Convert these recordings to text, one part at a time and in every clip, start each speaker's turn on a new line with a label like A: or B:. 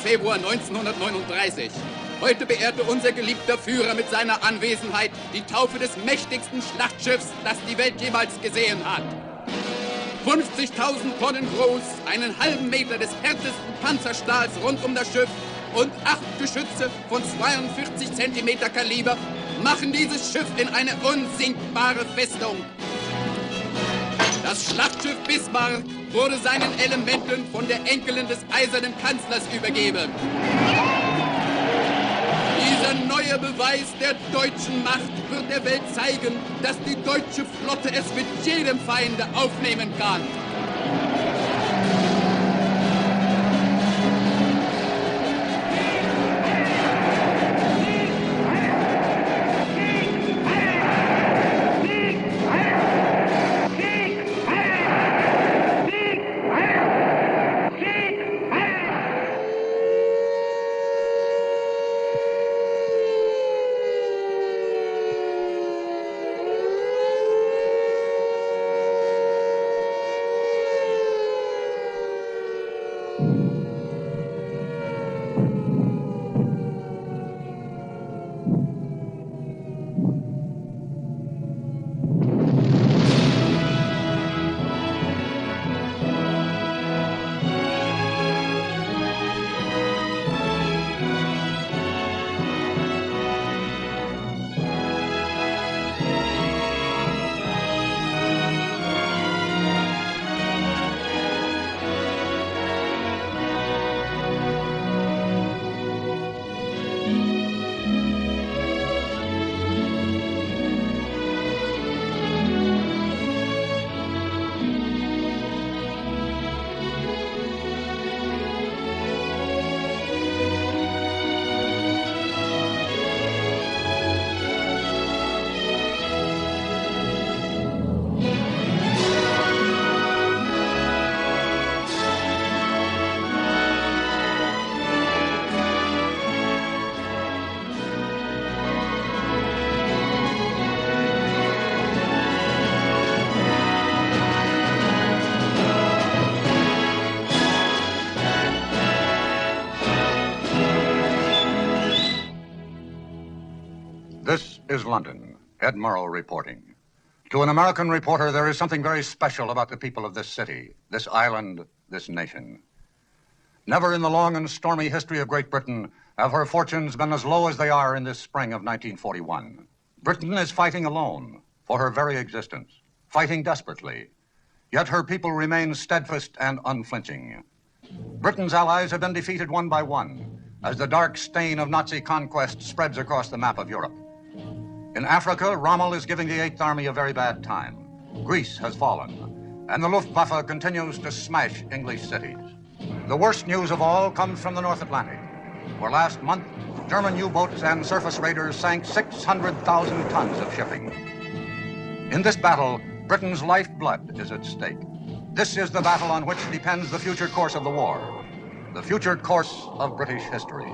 A: Februar 1939. Heute beehrte unser geliebter Führer mit seiner Anwesenheit die Taufe des mächtigsten Schlachtschiffs, das die Welt jemals gesehen hat. 50.000 Tonnen groß, einen halben Meter des härtesten Panzerstahls rund um das Schiff und 8 Geschütze von 42 Zentimeter Kaliber machen dieses Schiff in eine unsinkbare Festung. Das Schlachtschiff Bismarck wurde seinen Elementen von der Enkelin des eisernen Kanzlers übergeben. Dieser neue Beweis der deutschen Macht wird der Welt zeigen, dass die deutsche Flotte es mit jedem Feinde aufnehmen kann.
B: This is London. Admiral reporting. To an American reporter, there is something very special about the people of this city, this island, this nation. Never in the long and stormy history of Great Britain have her fortunes been as low as they are in this spring of 1941. Britain is fighting alone for her very existence, fighting desperately. Yet her people remain steadfast and unflinching. Britain's allies have been defeated one by one as the dark stain of Nazi conquest spreads across the map of Europe. In Africa, Rommel is giving the Eighth Army a very bad time. Greece has fallen, and the Luftwaffe continues to smash English cities. The worst news of all comes from the North Atlantic, where last month, German U-boats and surface raiders sank 600,000 tons of shipping. In this battle, Britain's lifeblood is at stake. This is the battle on which depends the future course of the war, the future course of British history.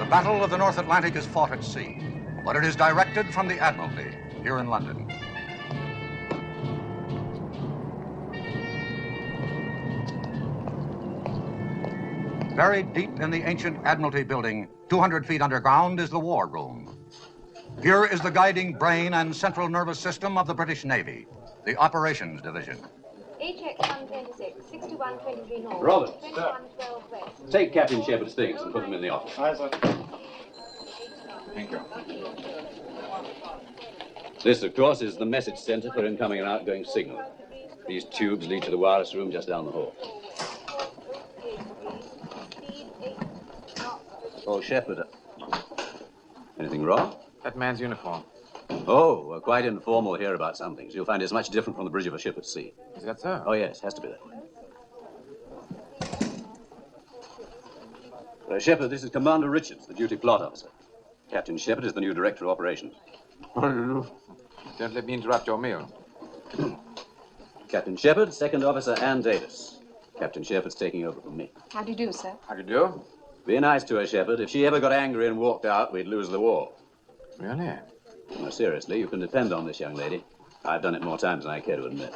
B: The Battle of the North Atlantic is fought at sea, but it is directed from the Admiralty here in London. Buried deep in the ancient Admiralty building, 200 feet underground, is the War Room. Here is the guiding brain and central nervous system of the British Navy, the Operations Division.
C: HX 126, 6123 North.
D: Robert,
C: 2112 West.
D: take Captain Shepard's things and put them in the office.
E: Aye, sir. Thank you.
D: This, of course, is the message center for incoming and outgoing signal. These tubes lead to the wireless room just down the hall. Oh, Shepard. Anything wrong?
E: That man's uniform.
D: Oh, we're quite informal here about some things. You'll find it's much different from the bridge of a ship at sea.
E: Is that so?
D: Oh, yes, has to be that way. Shepard, this is Commander Lütjens, the duty plot officer. Captain Shepard is the new director of operations.
E: Don't let me interrupt your meal.
D: Captain Shepard, second officer Ann Davis. Captain Shepard's taking over from me.
C: How do you do, sir?
E: How do you do?
D: Be nice to her, Shepard. If she ever got angry and walked out, we'd lose the war.
E: Really?
D: No, seriously, you can depend on this young lady. I've done it more times than I care to admit.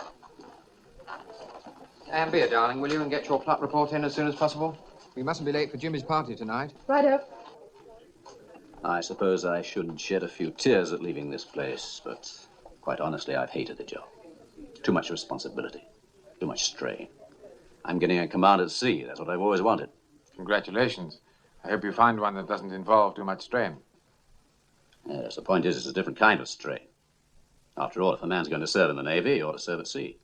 E: And beer, darling, will you, and get your plot report in as soon as possible? We mustn't be late for Jimmy's party tonight.
C: Righto.
D: I suppose I should shed a few tears at leaving this place, but quite honestly, I've hated the job. Too much responsibility, too much strain. I'm getting a command at sea. That's what I've always wanted.
E: Congratulations. I hope you find one that doesn't involve too much strain.
D: Yes, the point is, it's a different kind of strain. After all, if a man's going to serve in the Navy, he ought to serve at sea.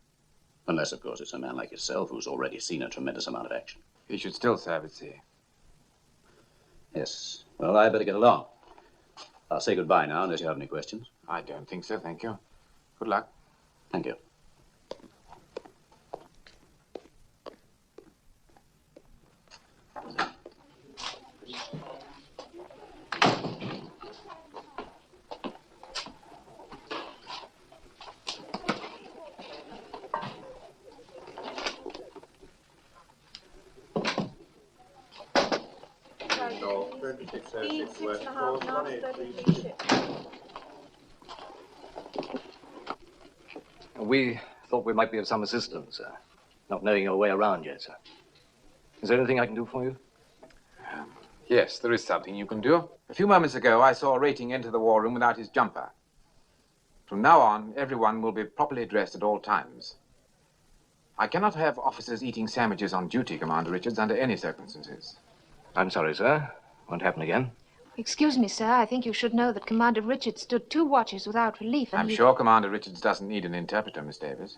D: Unless, of course, it's a man like yourself who's already seen a tremendous amount of action.
E: He should still serve at sea.
D: Yes. Well, I better get along. I'll say goodbye now, unless you have any questions.
E: I don't think so, thank you. Good luck.
D: Thank you.
C: Speed 6.5 knots, 33 ships.
F: We thought we might be of some assistance, sir. Not knowing your way around yet, sir. Is there anything I can do for you?
E: Yes, there is something you can do. A few moments ago, I saw a rating enter the war room without his jumper. From now on, everyone will be properly dressed at all times. I cannot have officers eating sandwiches on duty, Commander Richards, under any circumstances.
F: I'm sorry, sir. Won't happen again.
G: Excuse me, sir. I think you should know that Commander Richards stood 2 watches without relief, and
E: I'm sure Commander Richards doesn't need an interpreter, Miss Davis.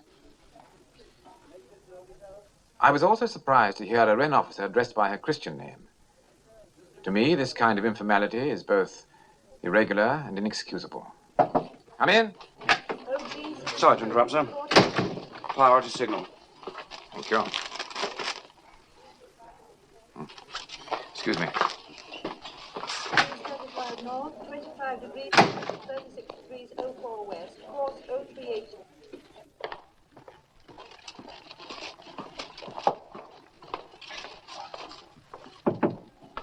E: I was also surprised to hear a Wren officer addressed by her Christian name. To me, this kind of informality is both irregular and inexcusable. Come in.
H: Sorry to interrupt, sir. Priority signal.
E: Thank you. Excuse me.
C: 35 north, 25 degrees, 36 degrees 04 west, course 038.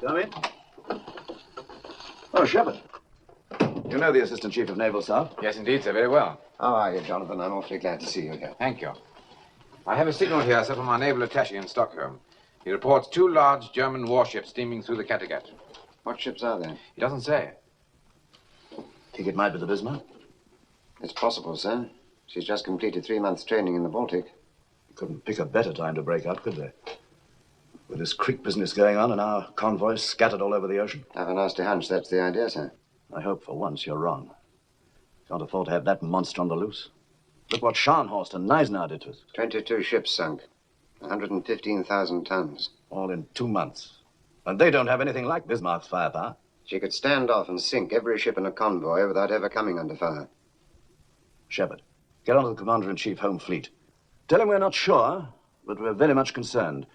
H: Come in. Oh, Shepard. You know the Assistant Chief of Naval Staff?
E: Yes, indeed, sir. Very well.
H: How are you, Jonathan? I'm awfully glad to see you again.
E: Thank you. I have a signal here, sir, from our naval attaché in Stockholm. He reports 2 large German warships steaming through the Kattegat.
H: What ships are they?
E: He doesn't say.
H: Think it might be the Bismarck? It's possible, sir. She's just completed 3 months training in the Baltic.
I: You couldn't pick a better time to break up, could they? With this creek business going on and our convoys scattered all over the ocean.
H: I have a nasty hunch that's the idea, sir.
I: I hope for once you're wrong. Can't afford to have that monster on the loose. Look what Scharnhorst and Neismith did to us.
H: 22 ships sunk. 115,000 tons.
I: All in 2 months. And they don't have anything like Bismarck's firepower.
H: She could stand off and sink every ship in a convoy without ever coming under fire.
I: Shepard, get on to the Commander-in-Chief Home Fleet. Tell him we're not sure, but we're very much concerned.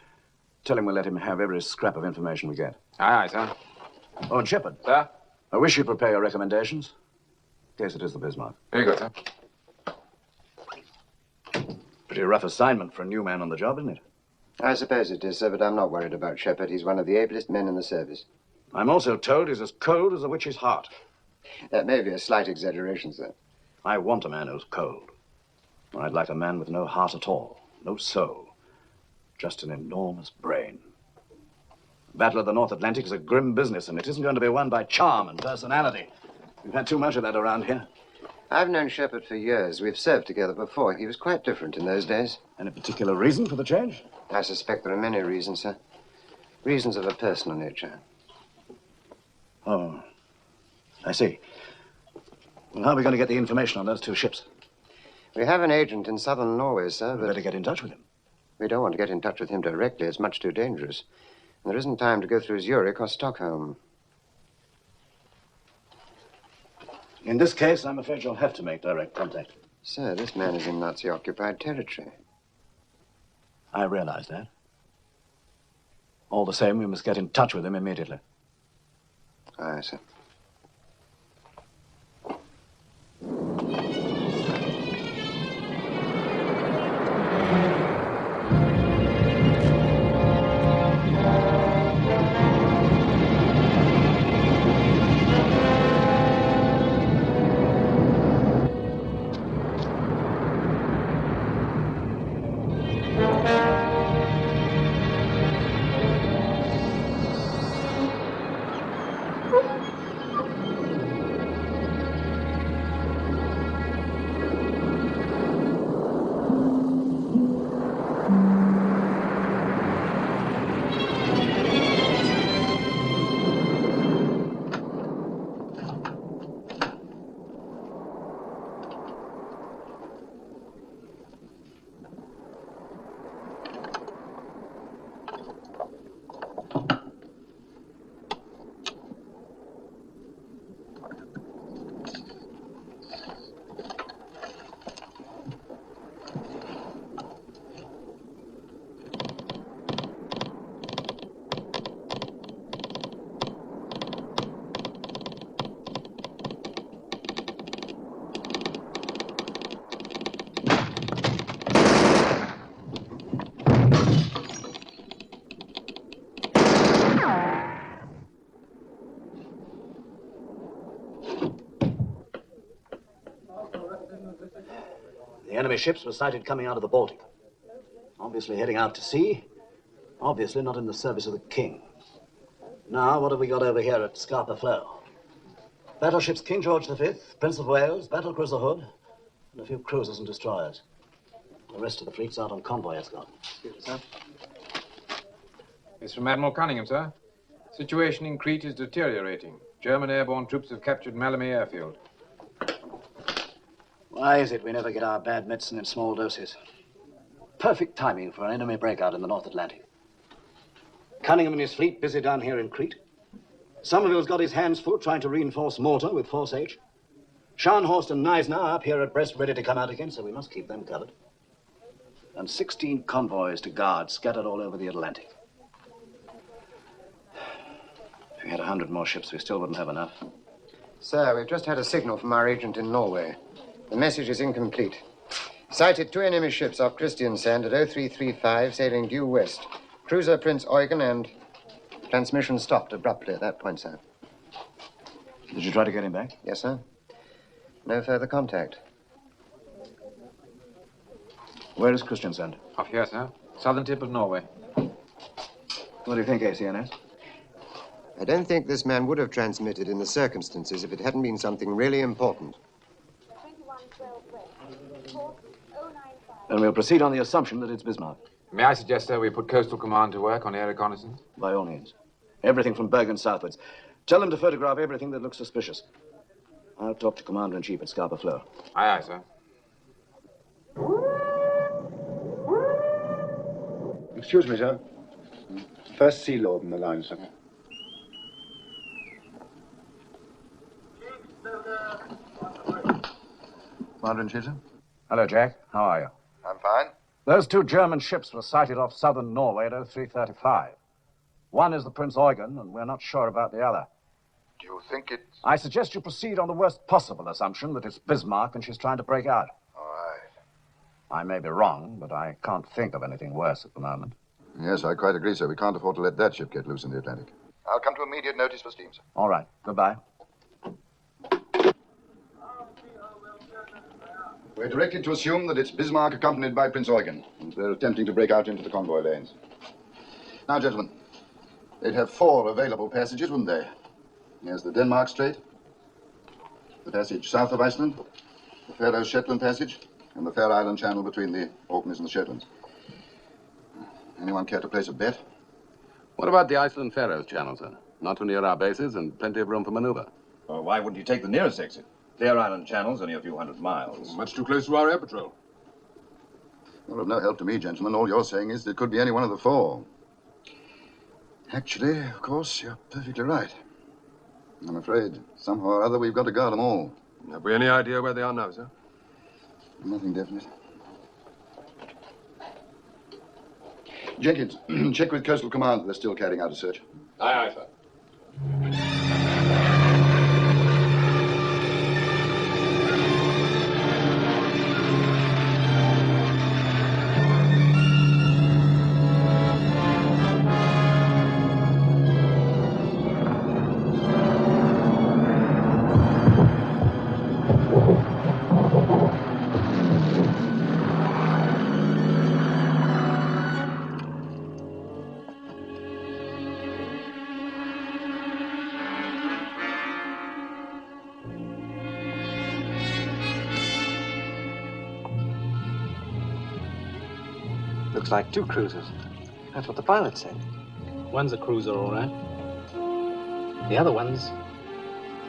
I: Tell him we'll let him have every scrap of information we get.
E: Aye, aye, sir.
I: Oh, and Shepard.
E: Sir?
I: I wish you'd prepare your recommendations. In case it is the Bismarck.
E: Very good, sir.
I: Pretty rough assignment for a new man on the job, isn't it?
H: I suppose it is, sir, but I'm not worried about Shepard. He's one of the ablest men in the service.
I: I'm also told he's as cold as a witch's heart.
H: That may be a slight exaggeration, sir.
I: I want a man who's cold. I'd like a man with no heart at all, no soul, just an enormous brain. The Battle of the North Atlantic is a grim business, and it isn't going to be won by charm and personality. We've had too much of that around here.
H: I've known Shepard for years. We've served together before. He was quite different in those days.
I: Any particular reason for the change?
H: I suspect there are many reasons, sir. Reasons of a personal nature.
I: Oh, I see. Well, how are we going to get the information on those 2 ships?
H: We have an agent in southern Norway, sir,
I: We
H: but
I: better get in touch with him.
H: we don't want to get in touch with him directly. It's much too dangerous. And there isn't time to go through Zurich or Stockholm.
I: In this case, I'm afraid you'll have to make direct contact.
H: Sir, this man is in Nazi-occupied territory.
I: I realize that. All the same, we must get in touch with him immediately.
H: Aye, sir.
I: Enemy ships were sighted coming out of the Baltic. Obviously heading out to sea. Obviously not in the service of the King. Now, what have we got over here at Scapa Flow? Battleships King George V, Prince of Wales, battlecruiser Hood, and a few cruisers and destroyers. The rest of the fleet's out on convoy escort.
E: Excuse me, sir. It's from Admiral Cunningham, sir. Situation in Crete is deteriorating. German airborne troops have captured Malamy airfield.
I: Why is it we never get our bad medicine in small doses? Perfect timing for an enemy breakout in the North Atlantic. Cunningham and his fleet busy down here in Crete. Somerville's got his hands full trying to reinforce Malta with Force H. Scharnhorst and Neisner are up here at Brest ready to come out again, so we must keep them covered. And 16 convoys to guard scattered all over the Atlantic. If we had 100 more ships, we still wouldn't have enough.
J: Sir, we've just had a signal from our agent in Norway. The message is incomplete. Sighted 2 enemy ships off Christiansand at 0335, sailing due west. Cruiser Prince Eugen and transmission stopped abruptly at that point, sir.
I: Did you try to get him back?
J: Yes, sir. No further contact.
I: Where is Christiansand?
E: Off here, sir. Southern tip of Norway.
I: What do you think, ACNS?
J: I don't think this man would have transmitted in the circumstances if it hadn't been something really important.
C: 2112 West. Course 095.
I: Then we'll proceed on the assumption that it's Bismarck.
E: May I suggest, sir, we put Coastal Command to work on air reconnaissance?
I: By all means. Everything from Bergen southwards. Tell them to photograph everything that looks suspicious. I'll talk to Commander-in-Chief at Scapa Flow.
E: Aye, aye, sir.
H: Excuse me, sir. First Sea Lord in the line, sir.
B: Commander-in-Chief, sir?
I: Hello, Jack. How are you?
B: I'm fine.
I: Those 2 German ships were sighted off southern Norway at 0335. One is the Prince Eugen, and we're not sure about the other.
B: Do you think it's...
I: I suggest you proceed on the worst possible assumption that it's Bismarck and she's trying to break out.
B: All right.
I: I may be wrong, but I can't think of anything worse at the moment.
B: Yes, I quite agree, sir. We can't afford to let that ship get loose in the Atlantic. I'll come to immediate notice for steam, sir.
I: All right. Goodbye.
B: We're directed to assume that it's Bismarck accompanied by Prince Eugen, and they're attempting to break out into the convoy lanes. Now, gentlemen, they'd have 4 available passages, wouldn't they? Here's the Denmark Strait, the passage south of Iceland, the Faroe Shetland Passage, and the Fair Island Channel between the Orkneys and the Shetlands. Anyone care to place a bet?
K: What about the Iceland Faroes Channel, sir? Not too near our bases and plenty of room for maneuver.
L: Well, why wouldn't you take the nearest exit? Fair Island Channel's only a few hundred miles.
K: Much too close to our air patrol.
B: Well, of no help to me, gentlemen. All you're saying is that it could be any one of the 4. Actually, of course, you're perfectly right. I'm afraid, somehow or other, we've got to guard them all.
K: Have we any idea where they are now, sir?
B: Nothing definite. Jenkins, check with Coastal Command that they're still carrying out a search.
K: Aye, aye, sir.
D: Looks like 2 cruisers. That's what the pilot said.
F: One's a cruiser, all right. The other one's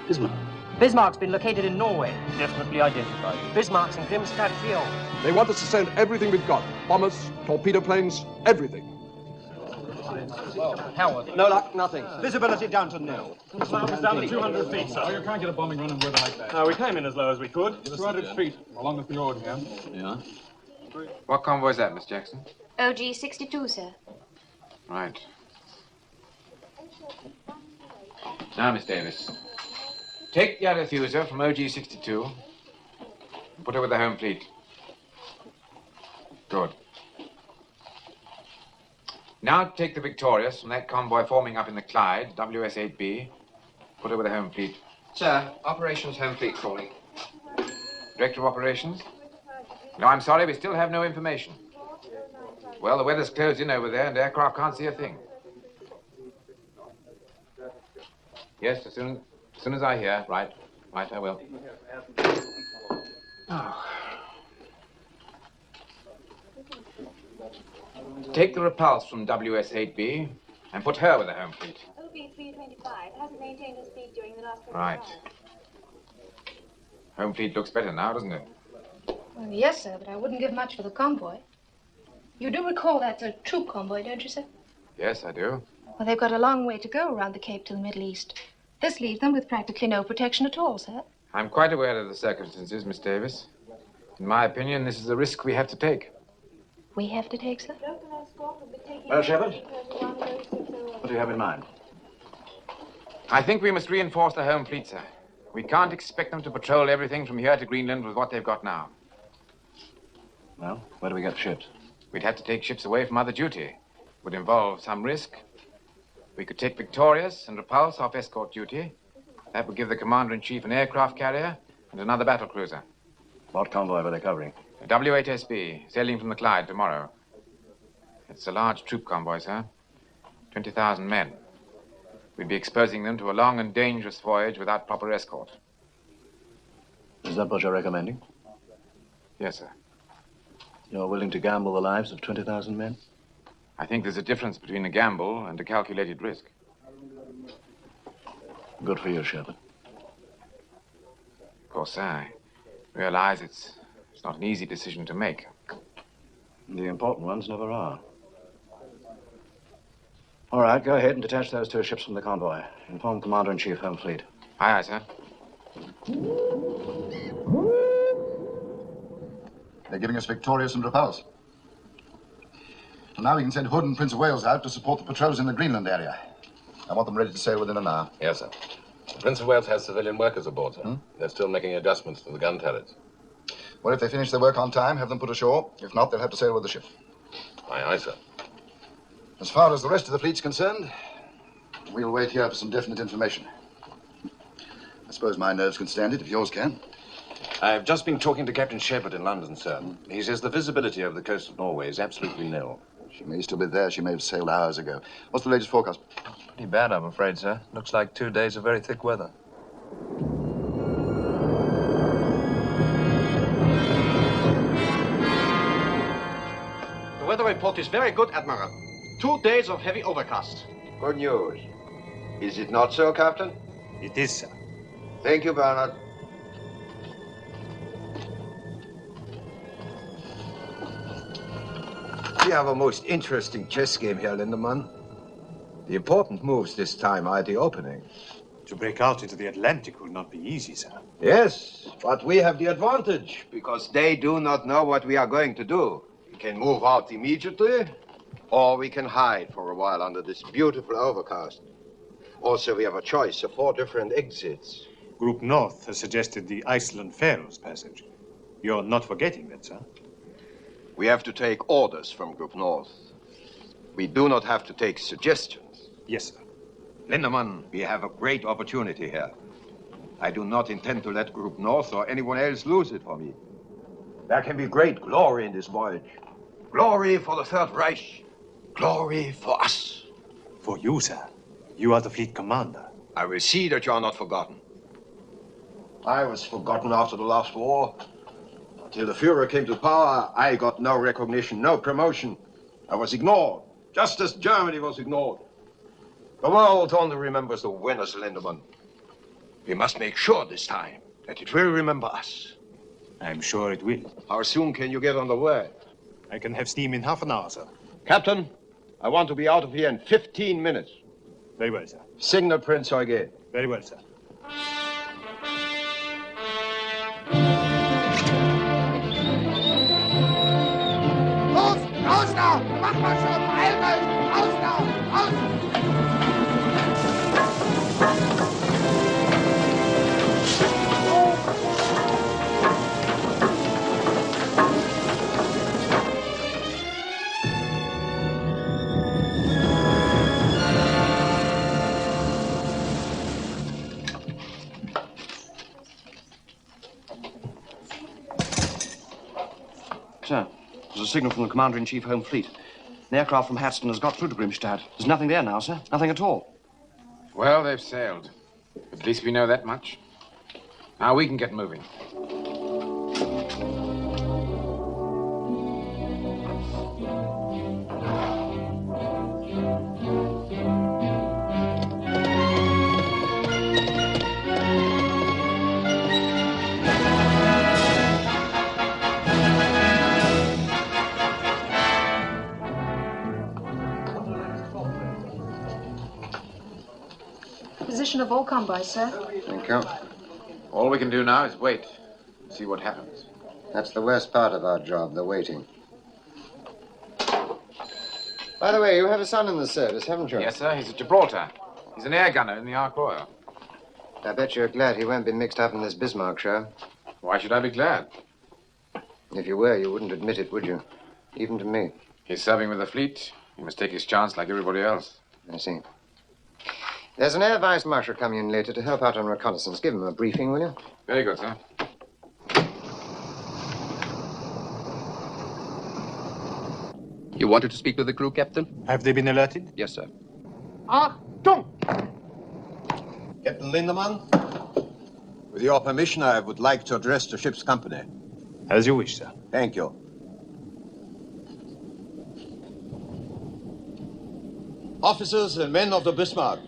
F: Bismarck.
M: Bismarck's been located in Norway. Definitely identified. Bismarck's in Grimstad Fjord.
K: They want us to send everything we've got. Bombers, torpedo planes, everything.
M: Howard.
F: No luck, nothing. Visibility down to nil.
N: It's down to 200 feet, sir. Oh, you can't get a bombing run in weather like that.
F: No, we came in as low as we could.
N: 200 feet along the fjord here.
F: Yeah.
E: What convoy is that, Miss Jackson?
G: OG 62, sir.
E: Right. Now, Miss Davis, take the diffuser from OG 62 and put her with the home fleet. Good. Now take the Victorious from that convoy forming up in the Clyde, WS-8B. Put her with the home fleet.
O: Sir, Operations Home Fleet calling.
E: Director of Operations? No, I'm sorry, we still have no information. Well, the weather's closed in over there, and aircraft can't see a thing. Yes, as soon as I hear. Right, I will. Oh. Take the repulse from WS-8B and put her with the home fleet.
C: OB-325 hasn't maintained a speed during the last 25
E: Right.
C: hours.
E: Home fleet looks better now, doesn't it?
G: Well, yes, sir, but I wouldn't give much for the convoy. You do recall that's a troop convoy, don't you, sir?
E: Yes, I do.
G: Well, they've got a long way to go around the Cape to the Middle East. This leaves them with practically no protection at all, sir.
E: I'm quite aware of the circumstances, Miss Davis. In my opinion, this is a risk we have to take.
G: We have to take, sir?
I: Well, Shepard, what do you have in mind?
E: I think we must reinforce the home fleet, sir. We can't expect them to patrol everything from here to Greenland with what they've got now.
I: Well, where do we get ships?
E: We'd have to take ships away from other duty. It would involve some risk. We could take Victorious and Repulse off escort duty. That would give the commander-in-chief an aircraft carrier and another battle cruiser.
I: What convoy were they covering?
E: A W-8SB, sailing from the Clyde tomorrow. It's a large troop convoy, sir. 20,000 men. We'd be exposing them to a long and dangerous voyage without proper escort.
I: Is that what you're recommending?
E: Yes, sir.
I: You're willing to gamble the lives of 20,000 men?
E: I think there's a difference between a gamble and a calculated risk.
I: Good for you, Shepard.
E: Of course, sir, I realize it's not an easy decision to make.
I: The important ones never are. All right, go ahead and detach those 2 ships from the convoy. Inform Commander-in-Chief, Home Fleet.
E: Aye, aye, sir.
H: They're giving us Victorious and Repulse. So now we can send Hood and Prince of Wales out to support the patrols in the Greenland area. I want them ready to sail within an hour.
K: Yes, sir. The Prince of Wales has civilian workers aboard, sir. They're still making adjustments to the gun turrets.
H: Well, if they finish their work on time, have them put ashore. If not, they'll have to sail with the ship.
K: Aye, aye, sir.
H: As far as the rest of the fleet's concerned, we'll wait here for some definite information. I suppose my nerves can stand it, if yours can.
L: I've just been talking to Captain Shepard in London, sir. He says the visibility over the coast of Norway is absolutely nil.
H: She may still be there. She may have sailed hours ago. What's the latest forecast?
O: Pretty bad, I'm afraid, sir. Looks like 2 days of very thick weather.
P: The weather report is very good, Admiral. 2 days of heavy overcast.
Q: Good news. Is it not so, Captain?
O: It is, sir.
Q: Thank you, Bernard. We have a most interesting chess game here, Lindemann. The important moves this time are at the opening.
O: To break out into the Atlantic will not be easy, sir.
Q: Yes, but we have the advantage, because they do not know what we are going to do. We can move out immediately, or we can hide for a while under this beautiful overcast. Also, we have a choice of 4 different exits.
O: Group North has suggested the Iceland-Faroes passage. You're not forgetting that, sir?
Q: We have to take orders from Group North. We do not have to take suggestions.
O: Yes, sir.
Q: Lindemann, we have a great opportunity here. I do not intend to let Group North or anyone else lose it for me. There can be great glory in this voyage. Glory for the Third Reich. Glory for us.
O: For you, sir. You are the fleet commander.
Q: I will see that you are not forgotten. I was forgotten after the last war. Until the Führer came to power, I got no recognition, no promotion. I was ignored, just as Germany was ignored. The world only remembers the winners, Lindemann. We must make sure this time that it will remember us.
O: I'm sure it will.
Q: How soon can you get on the way?
O: I can have steam in half an hour, sir.
Q: Captain, I want to be out of here in 15 minutes.
O: Very well, sir.
Q: Signal Prince Eugen.
O: Very well, sir.
A: Raus da! Mach mal schon! Beeil euch! Raus da! Raus!
F: Sir, there's a signal from the Commander-in-Chief Home Fleet. An aircraft from Hatston has got through to Grimstad. There's nothing there now, sir. Nothing at all.
E: Well, they've sailed. At least we know that much. Now we can get moving.
G: Position of all convoys, sir.
J: Thank you.
E: All we can do now is wait and see what happens.
J: That's the worst part of our job, the waiting. By the way, you have a son in the service, haven't you?
E: Yes, sir. He's at Gibraltar. He's an air gunner in the Ark Royal.
J: I bet you're glad he won't be mixed up in this Bismarck show.
E: Why should I be glad?
J: If you were, you wouldn't admit it, would you? Even to me.
E: He's serving with the fleet. He must take his chance like everybody else.
J: I see. There's an air vice marshal coming in later to help out on reconnaissance. Give him a briefing, will you?
E: Very good, sir.
R: You wanted to speak with the crew, Captain?
O: Have they been alerted?
R: Yes, sir.
P: Achtung!
Q: Captain Lindemann, with your permission, I would like to address the ship's company.
O: As you wish, sir.
Q: Thank you. Officers and men of the Bismarck,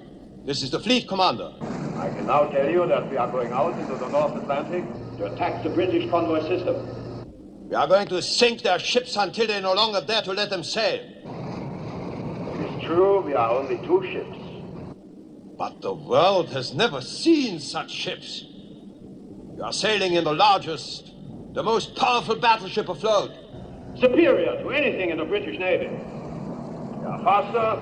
Q: this is the fleet commander.
S: I can now tell you that we are going out into the North Atlantic to attack the British convoy system.
Q: We are going to sink their ships until they no longer dare to let them sail.
S: It is true, we are only 2 ships.
Q: But the world has never seen such ships. We are sailing in the largest, the most powerful battleship afloat.
S: Superior to anything in the British Navy. We are faster,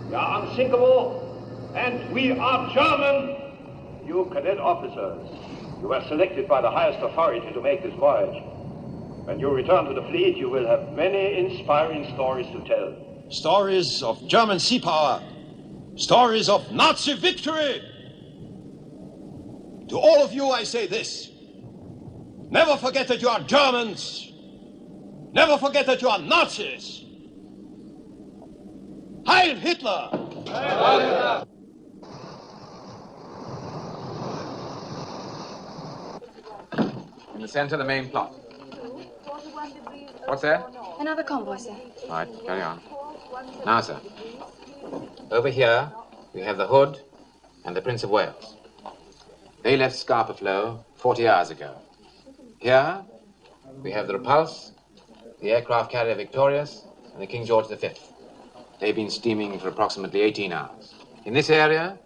S: we are unsinkable, and we are German. You cadet officers, you were selected by the highest authority to make this voyage. When you return to the fleet, you will have many inspiring stories to tell.
Q: Stories of German sea power. Stories of Nazi victory. To all of you, I say this. Never forget that you are Germans. Never forget that you are Nazis. Heil Hitler! Heil Hitler!
E: In the center, the main plot. What's there?
G: Another convoy, sir.
E: All right, carry on. Now, sir. Over here, we have the Hood and the Prince of Wales. They left Scapa Flow 40 hours ago. Here, we have the Repulse, the aircraft carrier Victorious, and the King George V. They've been steaming for approximately 18 hours. In this area,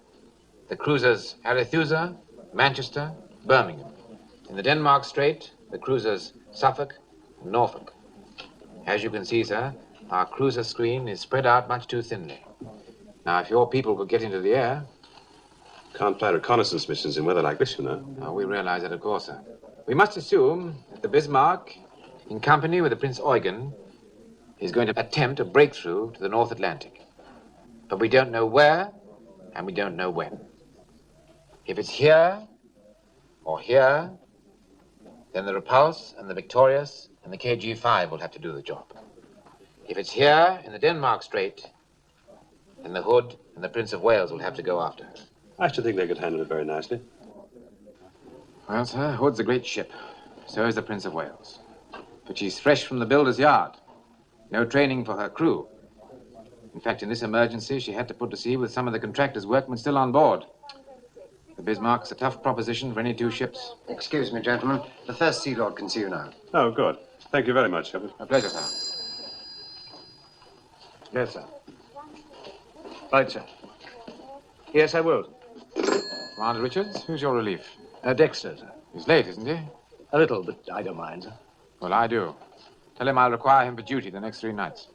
E: the cruisers Arethusa, Manchester, Birmingham. In the Denmark Strait, the cruisers Suffolk and Norfolk. As you can see, sir, our cruiser screen is spread out much too thinly. Now, if your people could get into the air...
K: Can't fly reconnaissance missions in weather like this, you know.
E: Oh, we realize that, of course, sir. We must assume that the Bismarck, in company with the Prince Eugen, is going to attempt a breakthrough to the North Atlantic. But we don't know where, and we don't know when. If it's here, or here, then the Repulse and the Victorious and the KG-5 will have to do the job. If it's here, in the Denmark Strait, then the Hood and the Prince of Wales will have to go after her.
K: I should think they could handle it very nicely.
E: Well, sir, Hood's a great ship. So is the Prince of Wales. But she's fresh from the builder's yard. No training for her crew. In fact, in this emergency, she had to put to sea with some of the contractor's workmen still on board. The Bismarck's a tough proposition for any 2 ships.
J: Excuse me, gentlemen. The First Sea Lord can see you now.
K: Oh, good. Thank you very much, Shepard.
E: A pleasure, sir.
F: Yes, sir. Right, sir. Yes, I will.
E: Commander Richards, who's your relief?
F: Dexter, sir.
E: He's late, isn't he?
F: A little, but I don't mind, sir.
E: Well, I do. Tell him I'll require him for duty the next 3 nights.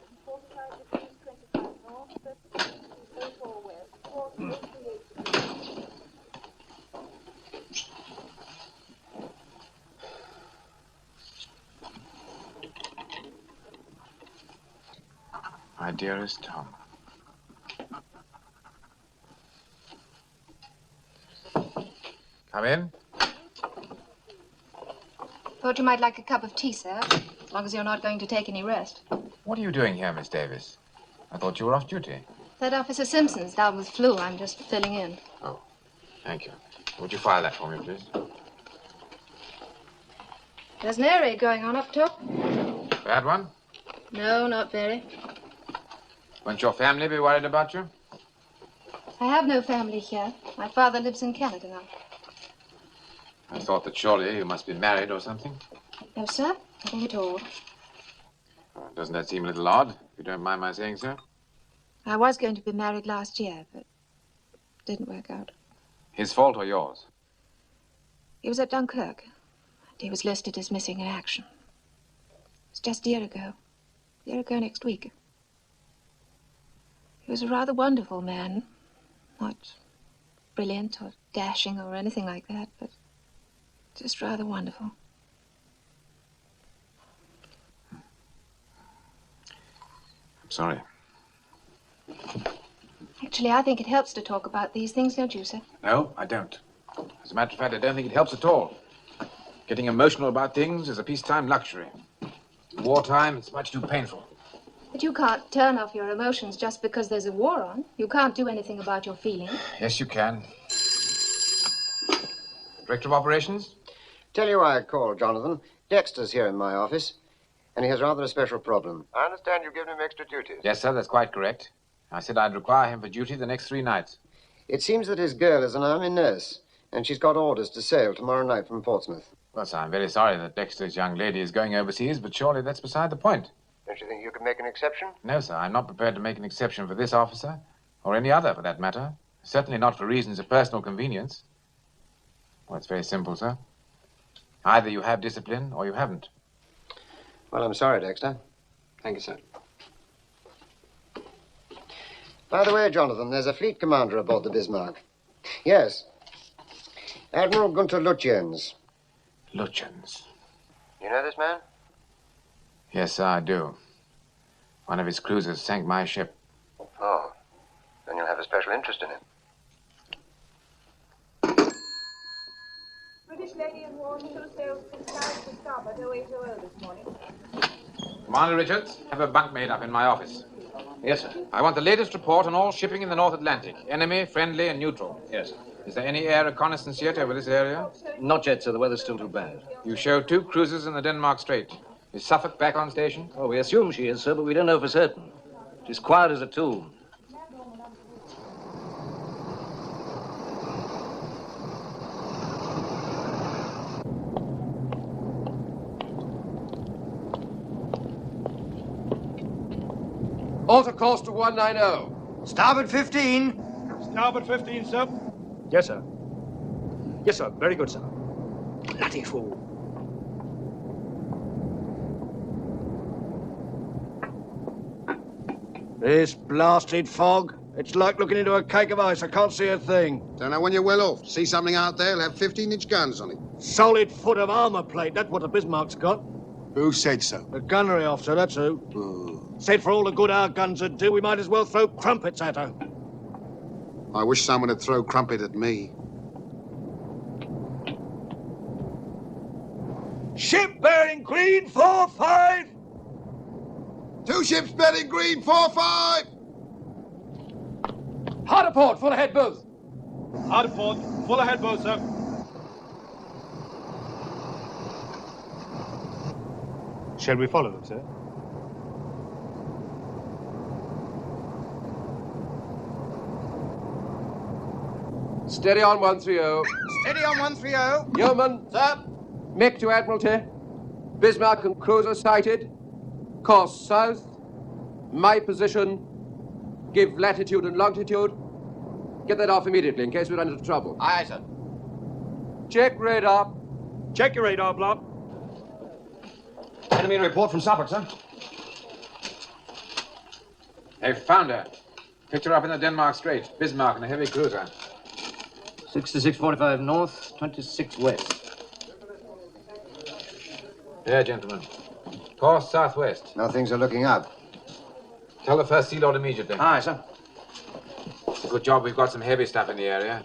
E: My dearest Tom. Come in.
G: Thought you might like a cup of tea, sir, as long as you're not going to take any rest.
E: What are you doing here, Miss Davis? I thought you were off duty.
G: That Officer Simpson's down with flu. I'm just filling in.
E: Oh, thank you. Would you file that for me, please?
G: There's an air raid going on up top.
E: Bad one?
G: No, not very.
E: Won't your family be worried about you?
G: I have no family here. My father lives in Canada now.
E: I thought that surely you must be married or something.
G: No, sir. Nothing at all.
E: Doesn't that seem a little odd, if you don't mind my saying so?
G: I was going to be married last year, but it didn't work out.
E: His fault or yours?
G: He was at Dunkirk, and he was listed as missing in action. It was just a year ago. A year ago next week. He was a rather wonderful man. Not brilliant or dashing or anything like that, but just rather wonderful.
E: I'm sorry.
G: Actually, I think it helps to talk about these things, don't you, sir?
E: No, I don't. As a matter of fact, I don't think it helps at all. Getting emotional about things is a peacetime luxury. In wartime, it's much too painful.
G: But you can't turn off your emotions just because there's a war on. You can't do anything about your feelings.
E: Yes, you can. Director of Operations?
J: Tell you why I called, Jonathan. Dexter's here in my office, and he has rather a special problem. I understand you've given him extra duties.
E: Yes, sir, that's quite correct. I said I'd require him for duty the next 3 nights.
J: It seems that his girl is an army nurse, and she's got orders to sail tomorrow night from Portsmouth.
E: Well, sir, I'm very sorry that Dexter's young lady is going overseas, but surely that's beside the point.
J: Don't you think you could make an exception?
E: No, sir, I'm not prepared to make an exception for this officer, or any other for that matter. Certainly not for reasons of personal convenience. Well, it's very simple, sir. Either you have discipline or you haven't.
J: Well, I'm sorry, Dexter.
E: Thank you, sir.
J: By the way, Jonathan, there's a fleet commander aboard the Bismarck. Yes. Admiral Günther Lütjens.
E: Lütjens.
J: You know this man?
E: Yes, sir, I do. One of his cruisers sank my ship.
J: Oh. Then you'll have a special interest in him.
C: British lady in Warship sails from south to starboard 0800 this morning.
E: Commander Richards, have a bunk made up in my office.
F: Yes, sir.
E: I want the latest report on all shipping in the North Atlantic. Enemy, friendly, and neutral.
F: Yes, sir.
E: Is there any air reconnaissance yet over this area?
F: Not yet, sir. The weather's still too bad.
E: You show 2 cruisers in the Denmark Strait. Is Suffolk back on station?
F: Oh, we assume she is, sir, but we don't know for certain. She's quiet as a tomb.
T: Alter course to 190.
P: Starboard 15.
N: Starboard 15, sir.
P: Yes, sir. Yes, sir. Very good, sir. Bloody fool. This blasted fog. It's like looking into a cake of ice. I can't see a thing.
Q: Don't know when you're well off. See something out there, it'll have 15-inch guns on it.
P: Solid foot of armor plate. That's what the Bismarck's got.
Q: Who said so?
P: The gunnery officer, that's who. Said for all the good our guns would do, we might as well throw crumpets at her.
Q: I wish someone would throw crumpet at me.
P: Ship bearing green 4-5.
Q: 2 ships bearing green 4-5.
T: Hard a port, full ahead both.
N: Hard a port, full ahead both, sir.
O: Shall we follow them, sir?
T: Steady on 130.
P: Steady on 130.
T: Yeoman.
P: Sir.
T: Make to Admiralty. Bismarck and cruiser sighted. Course south. My position. Give latitude and longitude. Get that off immediately in case we run into trouble.
P: Aye, sir.
T: Check radar.
N: Check your radar, Blob.
P: Enemy report from Suffolk, sir.
E: They found her. Picked her up in the Denmark Strait. Bismarck in a heavy cruiser.
F: 6645 north, 26 west.
E: There, gentlemen. Course southwest.
J: Now things are looking up.
E: Tell the first Sea Lord immediately.
F: Aye, sir.
E: It's a good job we've got some heavy stuff in the area.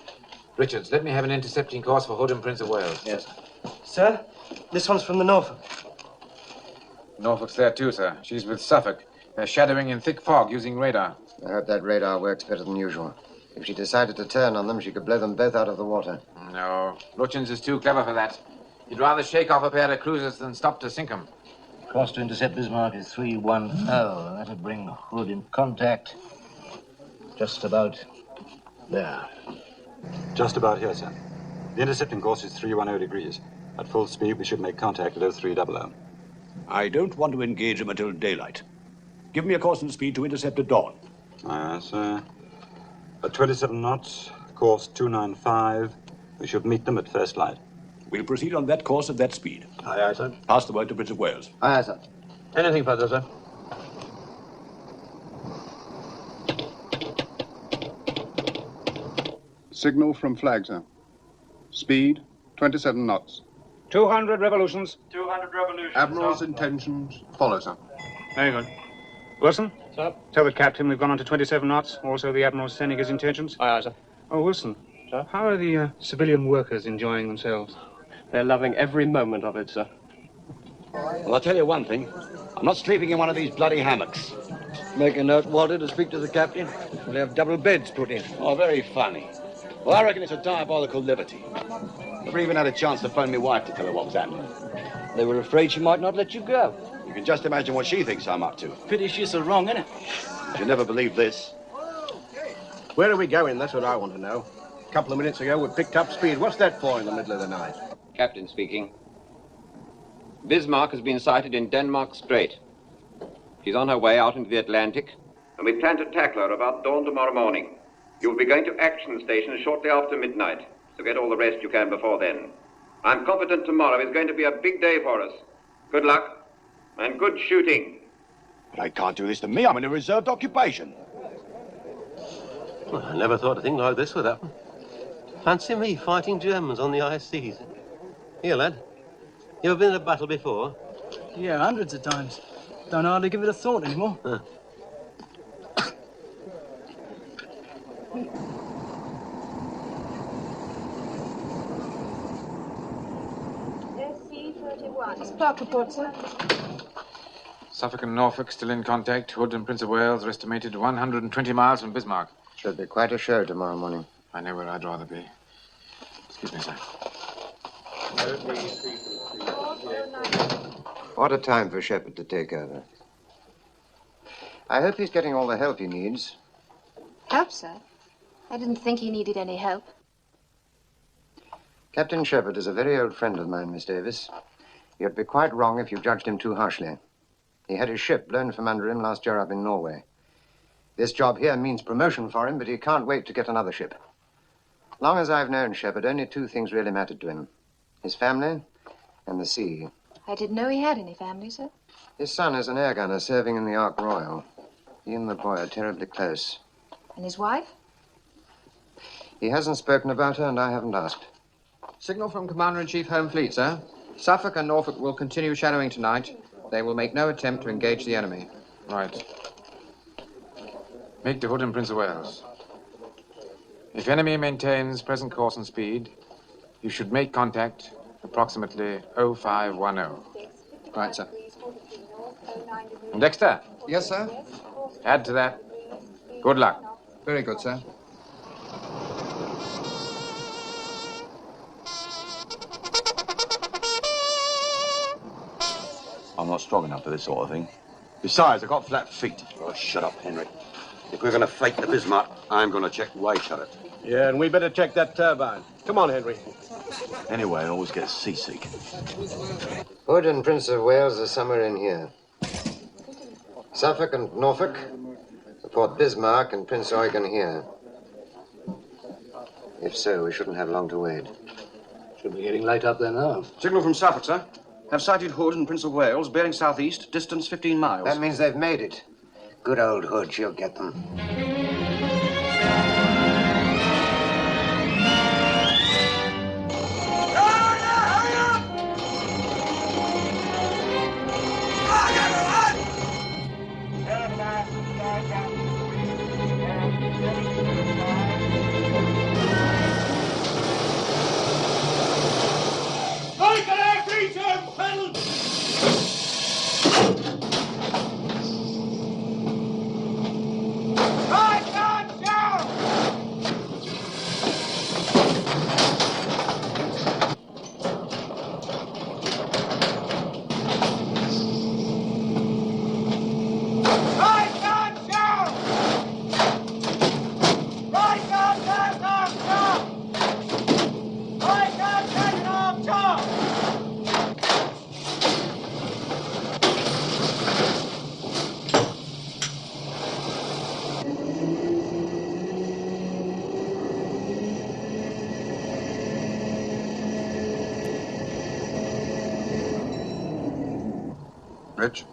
E: Richards, let me have an intercepting course for Hordern, Prince of Wales.
F: Yes, sir.
M: Sir, this one's from the Norfolk.
E: Norfolk's there too, sir. She's with Suffolk. They're shadowing in thick fog using radar.
J: I hope that radar works better than usual. If she decided to turn on them, she could blow them both out of the water.
E: No, Lütjens is too clever for that. He'd rather shake off a pair of cruisers than stop to sink them.
F: Course to intercept Bismarck is 310. That'll bring Hood in contact. Just about there.
N: Just about here, sir. The intercepting course is 310 degrees. At full speed, we should make contact at 0300.
I: I don't want to engage them until daylight. Give me a course and speed to intercept at dawn.
N: Aye, sir. At 27 knots, course 295, we should meet them at first light.
I: We'll proceed on that course at that speed.
F: Aye, aye, sir.
I: Pass the word to Prince of Wales.
F: Aye, sir.
M: Anything further, sir?
U: Signal from flag, sir. Speed, 27 knots.
N: 200 revolutions.
P: 200 revolutions.
U: Admiral's intentions follow, sir.
N: Very good. Wilson?
M: Sir?
N: Tell the captain we've gone on to 27 knots. Also, the Admiral's sending his intentions.
M: Aye, aye, sir.
N: Oh, Wilson.
M: Sir?
N: How are the civilian workers enjoying themselves?
M: They're loving every moment of it, sir.
I: Well, I'll tell you one thing. I'm not sleeping in one of these bloody hammocks.
F: Make a note, Walter, to speak to the captain. We'll have double beds put in.
I: Oh, very funny. Well, I reckon it's a diabolical liberty. Never even had a chance to phone my wife to tell her what was happening.
F: They were afraid she might not let you go.
I: You can just imagine what she thinks I'm up to.
F: Pity she's so wrong, innit?
I: She'll never believe this.
Q: Where are we going? That's what I want to know. A couple of minutes ago, we picked up speed. What's that for in the middle of the night?
V: Captain speaking. Bismarck has been sighted in Denmark Strait. She's on her way out into the Atlantic, and we plan to tackle her about dawn tomorrow morning. You'll be going to action stations shortly after midnight, so get all the rest you can before then. I'm confident tomorrow is going to be a big day for us. Good luck, and good shooting.
I: But they can't do this to me. I'm in a reserved occupation.
W: Well, I never thought a thing like this would happen. Fancy me fighting Germans on the high seas. Here, lad. You ever been in a battle before?
X: Yeah, hundreds of times. Don't hardly give it a thought anymore.
W: Huh.
C: SC-31.
G: Spark report, sir.
E: Suffolk and Norfolk still in contact. Hood and Prince of Wales are estimated 120 miles from Bismarck.
J: Should be quite a show tomorrow morning.
E: I know where I'd rather be. Excuse me, sir.
J: What a time for Shepard to take over. I hope he's getting all the help he needs.
G: Help, sir? I didn't think he needed any help.
J: Captain Shepard is a very old friend of mine, Miss Davis. You'd be quite wrong if you judged him too harshly. He had his ship blown from under him last year up in Norway. This job here means promotion for him, but he can't wait to get another ship. Long as I've known Shepard, only two things really mattered to him. His family and the sea.
G: I didn't know he had any family, sir.
J: His son is an air gunner serving in the Ark Royal. He and the boy are terribly close.
G: And his wife?
J: He hasn't spoken about her, and I haven't asked.
Y: Signal from Commander-in-Chief Home Fleet, sir. Suffolk and Norfolk will continue shadowing tonight. They will make no attempt to engage the enemy.
E: Right. Make to Hood and Prince of Wales. If enemy maintains present course and speed, you should make contact approximately 0510.
Y: Right, sir.
E: And Dexter,
Y: Yes, sir?
E: add to that. Good luck.
Y: Very good, sir.
I: I'm not strong enough for this sort of thing. Besides, I've got flat feet. Oh, shut up, Henry. If we're going to fight the Bismarck, I'm going to check way shut it.
Q: Yeah, and we better check that turbine. Come on, Henry.
I: Anyway, I always get seasick.
J: Hood and Prince of Wales are somewhere in here. Suffolk and Norfolk report Bismarck and Prince Eugen here. If so, we shouldn't have long to wait.
F: Should be getting late up there now.
Z: Signal from Suffolk, sir. Have sighted Hood and Prince of Wales, bearing southeast, distance 15 miles.
J: That means they've made it. Good old Hood, she'll get them.
S: Strike it
A: Bridge.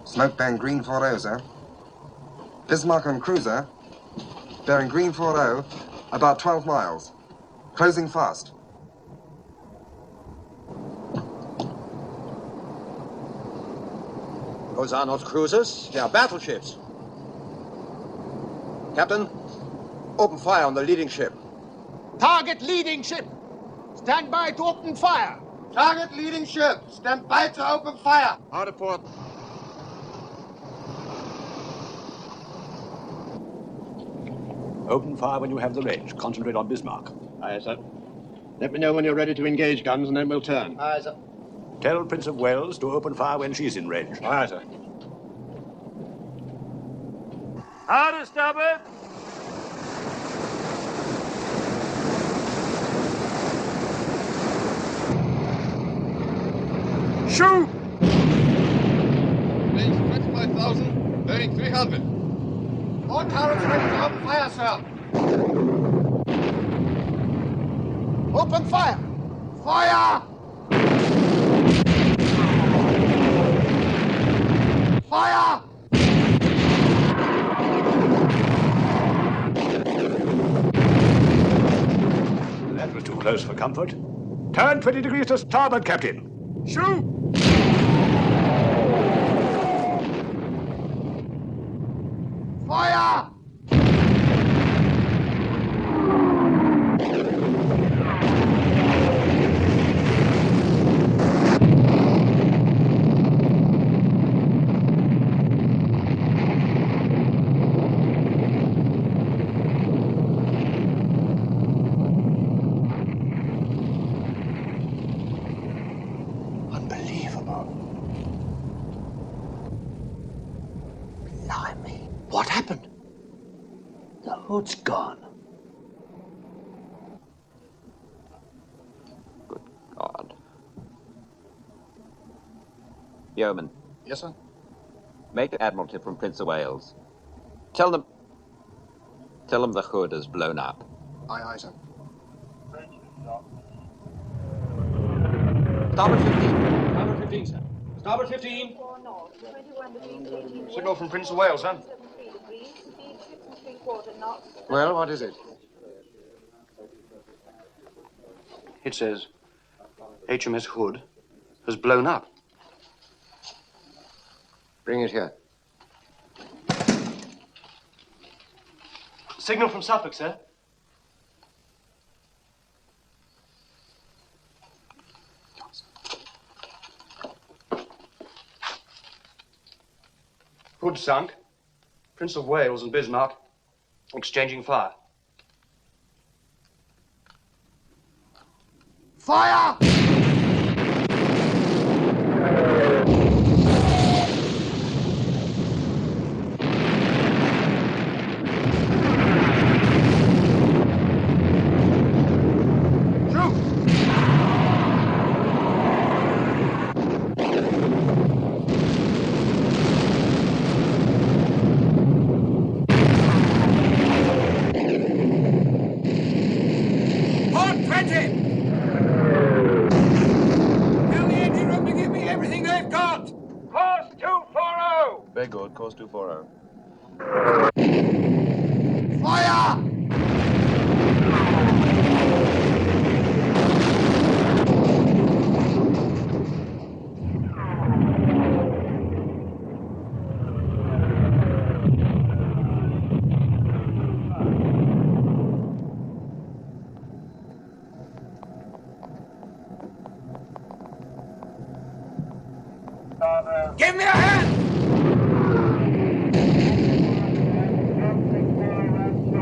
A: Smoke bearing green 40, sir. Bismarck on cruiser, bearing green 40, about 12 miles. Closing fast.
Q: Those are not cruisers, they are battleships. Captain, open fire on the leading ship.
B: Target leading ship. Stand by to open fire.
A: Target leading ship. Stand by to open fire.
Q: Hard a port.
I: Open fire when you have the range. Concentrate on Bismarck.
V: Aye, sir. Let me know when you're ready to engage guns, and then we'll turn.
B: Aye, sir.
I: Tell Prince of Wales to open fire when she's in range.
Q: Aye, sir.
S: Hard to starboard. Shoot!
Q: Range 25,000, bearing 300.
B: All turrets ready to open fire, sir. Open fire! Fire! Fire!
I: That was too close for comfort. Turn 20 degrees to starboard, Captain.
S: Shoot!
B: Fire!
D: What happened? The hood's gone.
V: Good God. Yeoman,
Q: Yes, sir?
V: make an admiralty from Prince of Wales. Tell them the hood has blown up.
Q: Aye, aye, sir.
V: Starboard 15.
Z: Starboard 15, sir. Starboard 15.
C: 4 north, 21 degrees 18 west.
Z: Signal from Prince of Wales, sir.
C: 73 degrees, speed 6 3/4 knots.
Z: Well, what is it? It says HMS Hood has blown up.
J: Bring it here.
Z: Signal from Suffolk, sir. Hood sunk. Prince of Wales and Bismarck exchanging fire.
B: Fire!
K: Very good. Course 240.
B: Fire!
S: Give me a hand!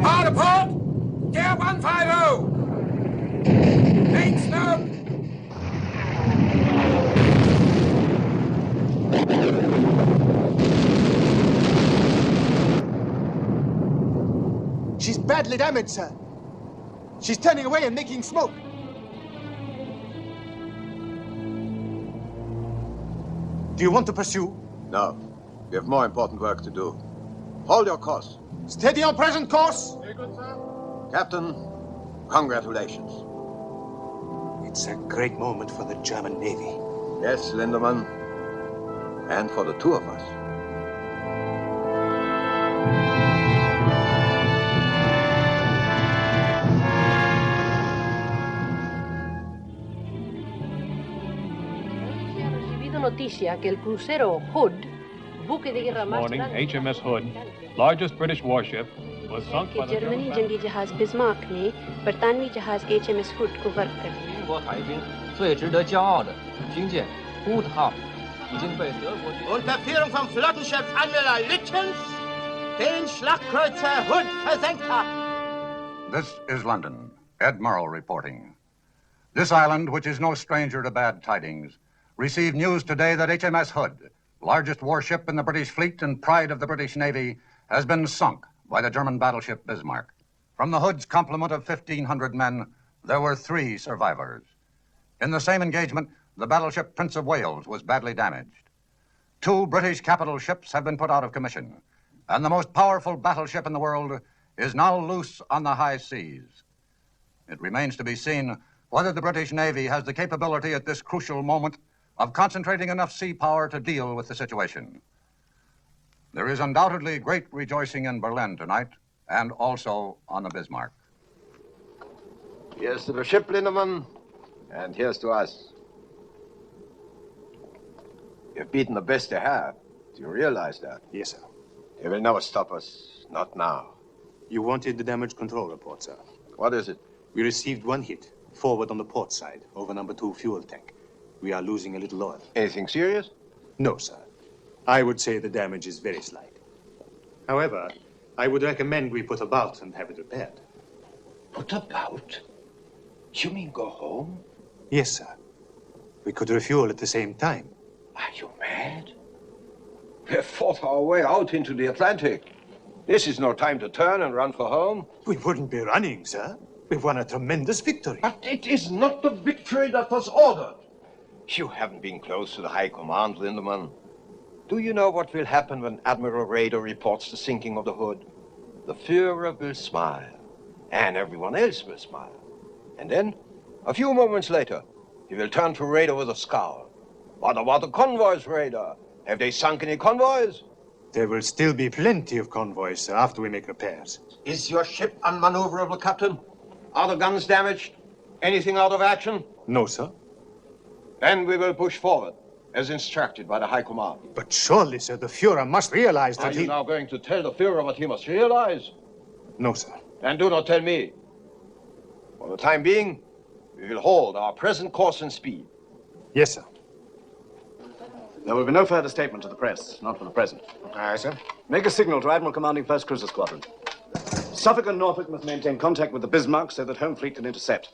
S: Hard apart! Gear 150! Main smoke!
B: She's badly damaged, sir. She's turning away and making smoke. Do you want to pursue?
Q: No. We have more important work to do. Hold your course.
B: Steady on present course.
Q: Very good, sir. Captain, congratulations.
Z: It's a great moment for the German Navy.
Q: Yes, Lindemann. And for the two of us.
H: Noticia que el crucero Hood, buque de guerra más
S: Morning,
H: grande
S: HMS Hood, largest British warship, was sunk by the
H: Germany
S: German
H: जंगी जहाज Bismarck ने बरतानवी जहाज HMS Hood को गर्क कर दिया।
L: 英国海军最值得骄傲的军舰 Hood 号已经被德国军
B: Unter Führung vom Flottenchef Admiral Lütjens den Schlagkreuzer Hood versenkt hat.
O: This is London. Admiral reporting. This island, which is no stranger to bad tidings, received news today that HMS Hood, largest warship in the British fleet and pride of the British Navy, has been sunk by the German battleship Bismarck. From the Hood's complement of 1,500 men, there were 3 survivors. In the same engagement, the battleship Prince of Wales was badly damaged. 2 British capital ships have been put out of commission, and the most powerful battleship in the world is now loose on the high seas. It remains to be seen whether the British Navy has the capability at this crucial moment of concentrating enough sea power to deal with the situation. There is undoubtedly great rejoicing in Berlin tonight, and also on the Bismarck.
Q: Here's to the ship, Lindemann, and here's to us. You've beaten the best they have. Do you realize that?
P: Yes, sir.
Q: They will never stop us. Not now.
P: You wanted the damage control report, sir.
Q: What is it?
P: We received 1 hit, forward on the port side, over number 2 fuel tank. We are losing a little oil.
Q: Anything serious?
P: No, sir. I would say the damage is very slight. However, I would recommend we put about and have it repaired.
Q: Put about? You mean go home?
P: Yes, sir. We could refuel at the same time.
Q: Are you mad? We have fought our way out into the Atlantic. This is no time to turn and run for home.
P: We wouldn't be running, sir. We've won a tremendous victory.
Q: But it is not the victory that was ordered. You haven't been close to the High Command, Lindemann. Do you know what will happen when Admiral Rader reports the sinking of the Hood? The Führer will smile, and everyone else will smile. And then, a few moments later, he will turn to Rader with a scowl. What about the convoys, Rader? Have they sunk any convoys?
P: There will still be plenty of convoys, sir, after we make repairs.
Q: Is your ship unmaneuverable, Captain? Are the guns damaged? Anything out of action?
P: No, sir.
Q: Then we will push forward, as instructed by the High Command.
P: But surely, sir, the Führer must realize that
Q: Are you now going to tell the Führer what he must realize?
P: No, sir.
Q: Then do not tell me. For the time being, we will hold our present course and speed.
P: Yes, sir.
I: There will be no further statement to the press, not for the present.
J: Aye, sir.
I: Make a signal to Admiral commanding 1st Cruiser Squadron. Suffolk and Norfolk must maintain contact with the Bismarck so that Home Fleet can intercept.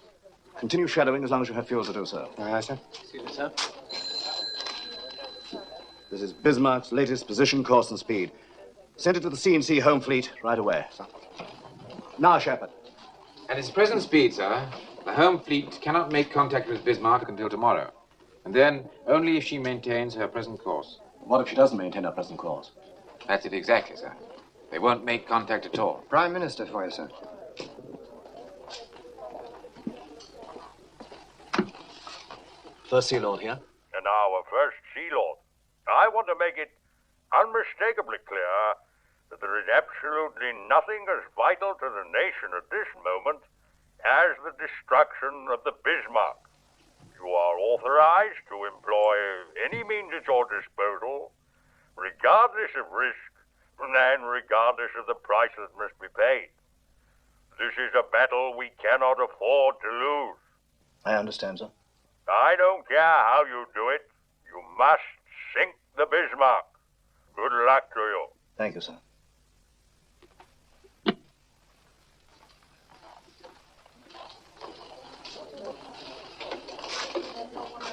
I: Continue shadowing as long as you have fuel to do so.
J: Aye, sir.
I: See you, sir. This is Bismarck's latest position, course, and speed. Send it to the C&C Home Fleet right away. Now, Shepard.
E: At its present speed, sir, the Home Fleet cannot make contact with Bismarck until tomorrow. And then only if she maintains her present course.
I: What if she doesn't maintain her present course?
E: That's it exactly, sir. They won't make contact at all.
J: Prime Minister for you, sir.
I: First Sea Lord here.
R: And our first Sea Lord. I want to make it unmistakably clear that there is absolutely nothing as vital to the nation at this moment as the destruction of the Bismarck. You are authorized to employ any means at your disposal, regardless of risk and regardless of the price that must be paid. This is a battle we cannot afford to lose.
I: I understand, sir.
R: I don't care how you do it. You must sink the Bismarck. Good luck to you.
I: Thank you, sir.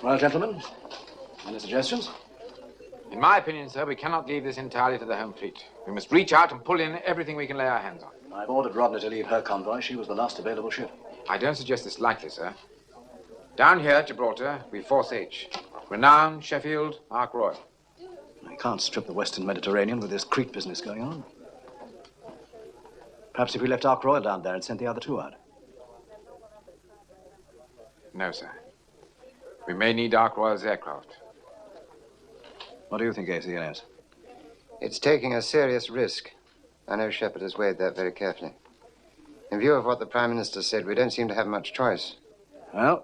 I: Well, gentlemen, any suggestions?
E: In my opinion, sir, we cannot leave this entirely to the Home Fleet. We must reach out and pull in everything we can lay our hands on.
I: I've ordered Rodney to leave her convoy. She was the last available ship.
E: I don't suggest this lightly, sir. Down here at Gibraltar, we Force H. Renown, Sheffield, Ark Royal.
I: I can't strip the Western Mediterranean with this Crete business going on. Perhaps if we left Ark Royal down there and sent the other 2 out.
E: No, sir. We may need Ark Royal's aircraft.
I: What do you think, ACNS?
J: It's taking a serious risk. I know Shepard has weighed that very carefully. In view of what the Prime Minister said, we don't seem to have much choice.
I: Well,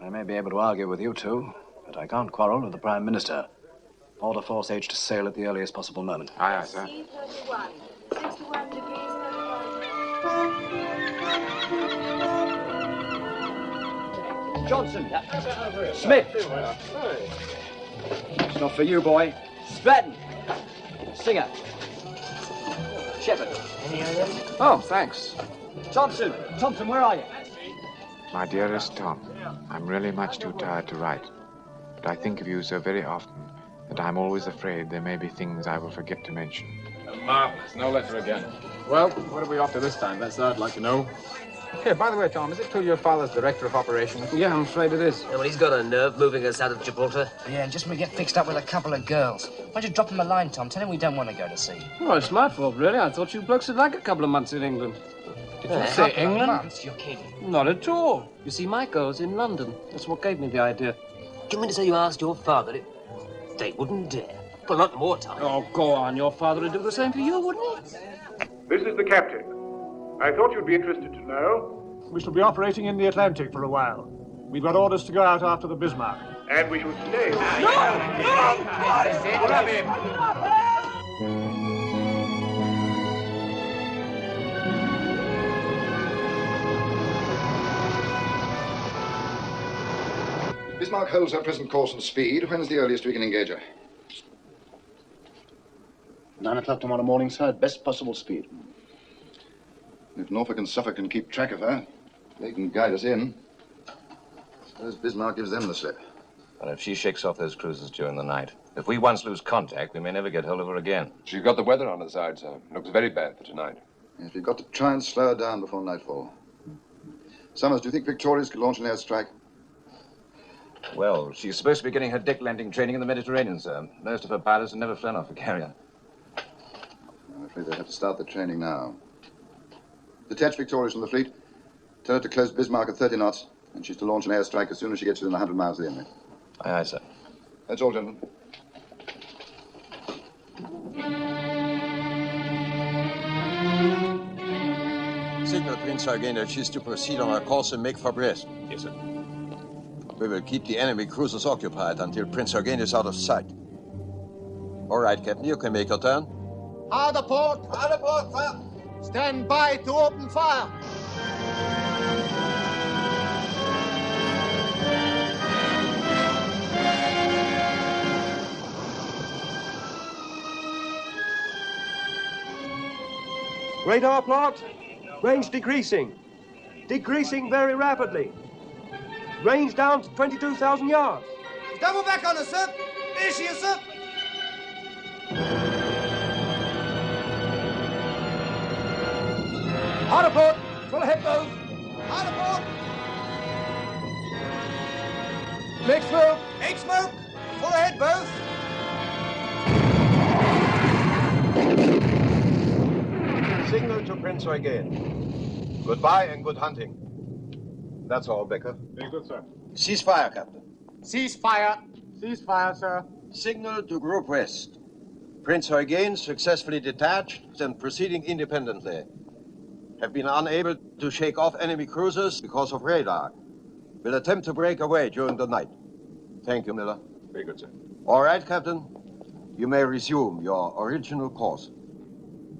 I: I may be able to argue with you two, but I can't quarrel with the Prime Minister. Order Force H to sail at the earliest possible moment.
E: Aye, aye, sir.
C: 31, 61 degrees, 35.
Z: Johnson. Smith. It's not for you, boy. Stratton. Singer. Shepard.
Y: Oh, thanks.
Z: Thompson. Thompson, where are you?
E: My dearest Tom, I'm really much too tired to write. But I think of you so very often that I'm always afraid there may be things I will forget to mention.
L: Marvelous. No letter again. Well, what are we after this time? That's what I'd like to know.
Y: Here, by the way, Tom, is it true your father's director of operations?
L: Yeah, I'm afraid it is.
M: Yeah, well, he's got a nerve moving us out of Gibraltar.
F: Yeah, and just when we get fixed up with a couple of girls. Why don't you drop him a line, Tom? Tell him we don't want to go to sea.
L: Oh, it's my fault, really. I thought you blokes would like a couple of months in England. Did you
F: A
L: say
F: couple of
L: England?
F: months? You're kidding.
L: Not at all. You see, my girl's in London. That's what gave me the idea.
M: Do you mean to say you asked your father if they wouldn't dare? Well, not more time.
L: Oh, go on. Your father would do the same for you, wouldn't he?
S: This is the captain. I thought you'd be interested to know.
N: We shall be operating in the Atlantic for a while. We've got orders to go out after the Bismarck.
S: And we shall stay.
B: Grab him!
T: Bismarck holds her present course and speed. When's the earliest we can engage her?
U: 9 o'clock tomorrow morning, sir, at best possible speed.
T: If Norfolk and Suffolk can keep track of her, they can guide us in. Suppose Bismarck gives them the slip.
W: Well, if she shakes off those cruisers during the night, if we once lose contact, we may never get hold of her again.
K: She's got the weather on her side, sir. Looks very bad for tonight.
T: Yes, we've got to try and slow her down before nightfall. Summers, do you think Victorious could launch an airstrike?
W: Well, she's supposed to be getting her deck landing training in the Mediterranean, sir. Most of her pilots have never flown off a carrier.
T: I'm afraid they'll have to start the training now. Detach Victorious from the fleet. Tell her to close Bismarck at 30 knots, and she's to launch an airstrike as soon as she gets within 100 miles of the enemy.
W: Aye, aye, sir.
T: That's all, gentlemen.
Q: Signal Prince Eugen that she's to proceed on our course and make for Brest.
W: Yes, sir.
Q: We will keep the enemy cruisers occupied until Prince Eugen is out of sight. All right, Captain, you can make your turn.
B: Hard port! Hard port, sir! Stand by to open fire!
N: Radar plot. Range decreasing. Decreasing very rapidly. Range down to 22,000 yards.
B: Double back on us, sir! Here she is, sir!
N: Hard port. Full ahead, both.
B: Hard port!
N: Make smoke.
B: Make smoke! Full ahead, both!
Q: Signal to Prince Eugen. Goodbye and good hunting. That's all, Becker.
N: Very good, sir.
Q: Ceasefire, Captain.
N: Ceasefire. Ceasefire, sir.
Q: Signal to Group West. Prince Eugen successfully detached and proceeding independently. Have been unable to shake off enemy cruisers because of radar. Will attempt to break away during the night. Thank you, Miller.
W: Very good, sir.
Q: All right, Captain. You may resume your original course.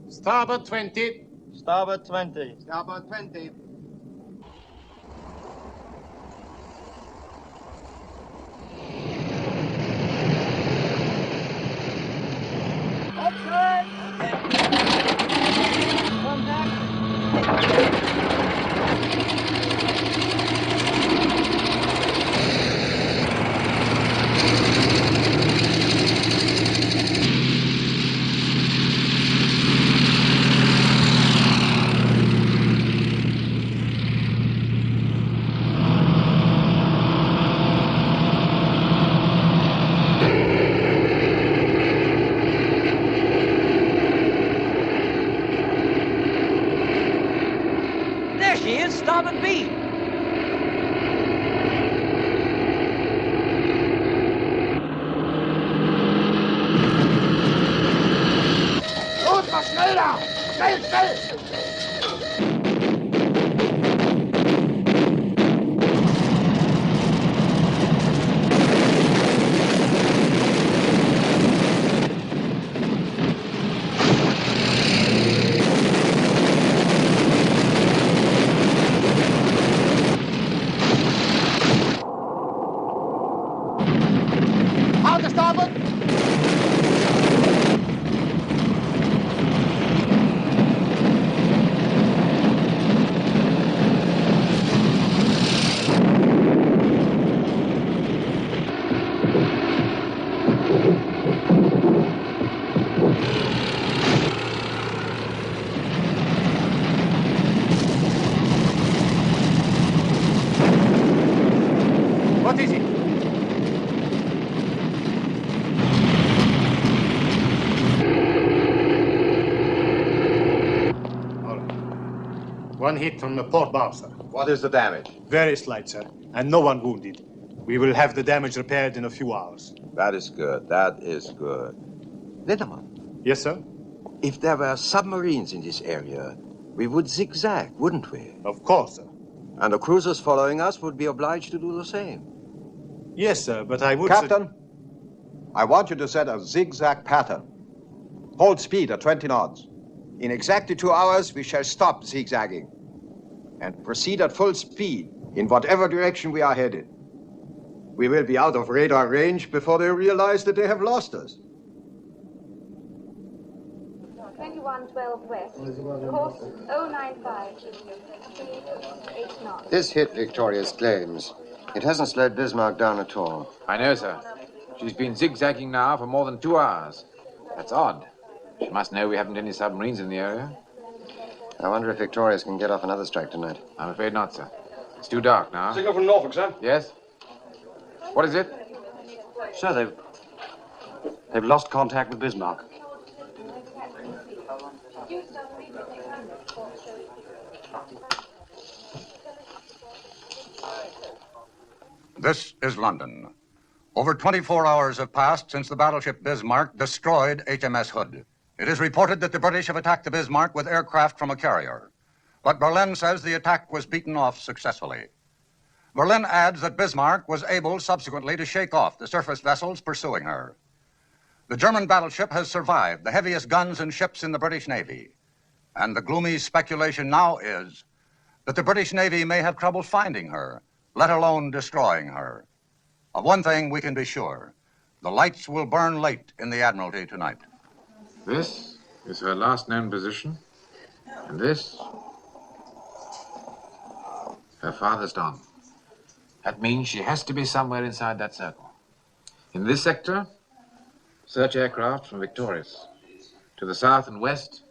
N: Starboard 20.
B: Starboard 20. Starboard 20.
P: One hit on the port bow, sir.
Q: What is the damage?
P: Very slight, sir, and no one wounded. We will have the damage repaired in a few hours.
Q: That is good. That is good. Gentlemen.
P: Yes, sir?
Q: If there were submarines in this area, we would zigzag, wouldn't we?
P: Of course, sir.
Q: And the cruisers following us would be obliged to do the same.
P: Yes, sir, but I would...
Q: Captain, I want you to set a zigzag pattern. Hold speed at 20 knots. In exactly 2 hours, we shall stop zigzagging and proceed at full speed in whatever direction we are headed. We will be out of radar range before they realize that they have lost us.
C: 2112 west, course 095, 8 knots.
J: This hit Victoria's claims. It hasn't slowed Bismarck down at all.
E: I know, sir. She's been zigzagging now for more than 2 hours. That's odd. She must know we haven't any submarines in the area.
J: I wonder if Victoria's can get off another strike tonight.
E: I'm afraid not, sir. It's too dark now.
K: Signal from Norfolk, sir.
E: Yes? What is it?
K: Sir, they've lost contact with Bismarck.
O: This is London. Over 24 hours have passed since the battleship Bismarck destroyed HMS Hood. It is reported that the British have attacked the Bismarck with aircraft from a carrier. But Berlin says the attack was beaten off successfully. Berlin adds that Bismarck was able subsequently to shake off the surface vessels pursuing her. The German battleship has survived the heaviest guns and ships in the British Navy. And the gloomy speculation now is that the British Navy may have trouble finding her, let alone destroying her. Of one thing we can be sure. The lights will burn late in the Admiralty tonight.
E: This is her last known position. And this, her farthest on. That means she has to be somewhere inside that circle. In this sector, search aircraft from Victorious. To the south and west,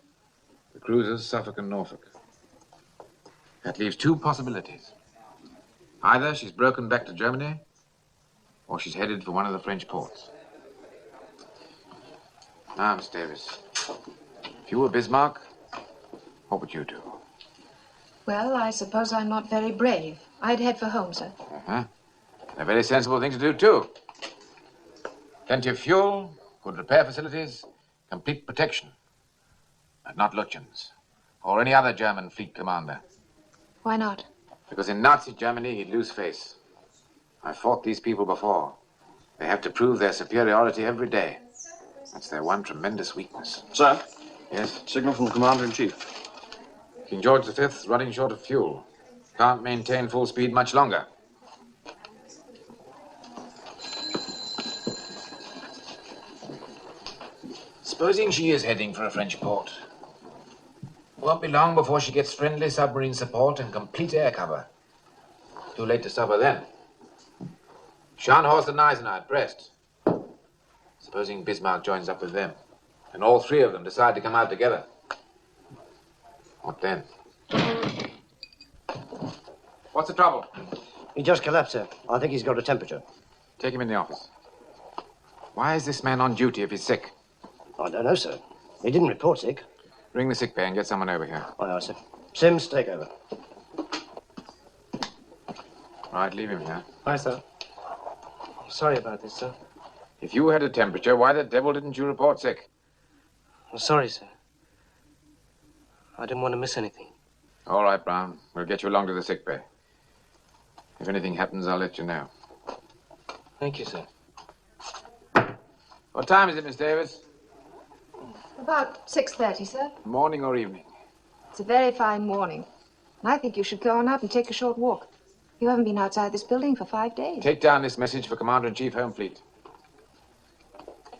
E: the cruisers Suffolk and Norfolk. That leaves 2 possibilities. Either she's broken back to Germany, or she's headed for one of the French ports. Now, Miss Davis, if you were Bismarck, what would you do?
A: Well, I suppose I'm not very brave. I'd head for home, sir.
E: Uh-huh. A very sensible thing to do, too. Plenty of fuel, good repair facilities, complete protection. But not Lütjens, or any other German fleet commander.
A: Why not?
E: Because in Nazi Germany, he'd lose face. I've fought these people before. They have to prove their superiority every day. That's their one tremendous weakness.
K: Sir?
E: Yes?
K: Signal from the Commander-in-Chief.
E: King George V's running short of fuel. Can't maintain full speed much longer. Supposing she is heading for a French port. Won't be long before she gets friendly submarine support and complete air cover. Too late to stop her then. Scharnhorst and Eisenhower at Brest. Supposing Bismarck joins up with them, and all 3 of them decide to come out together. What then? What's the trouble?
M: He just collapsed, sir. I think he's got a temperature.
E: Take him in the office. Why is this man on duty if he's sick?
M: I don't know, sir. He didn't report sick.
E: Ring the sick bay and get someone over here.
M: Aye, aye, sir. Sims, take over.
E: Right, leave him here.
L: Aye, sir. Sorry about this, sir.
E: If you had a temperature, why the devil didn't you report sick?
L: I'm sorry, sir. I didn't want to miss anything.
E: All right, Brown. We'll get you along to the sick bay. If anything happens, I'll let you know.
L: Thank you, sir.
E: What time is it, Miss Davis?
A: About 6:30, sir.
E: Morning or evening?
A: It's a very fine morning. And I think you should go on out and take a short walk. You haven't been outside this building for 5 days.
E: Take down this message for Commander-in-Chief Home Fleet.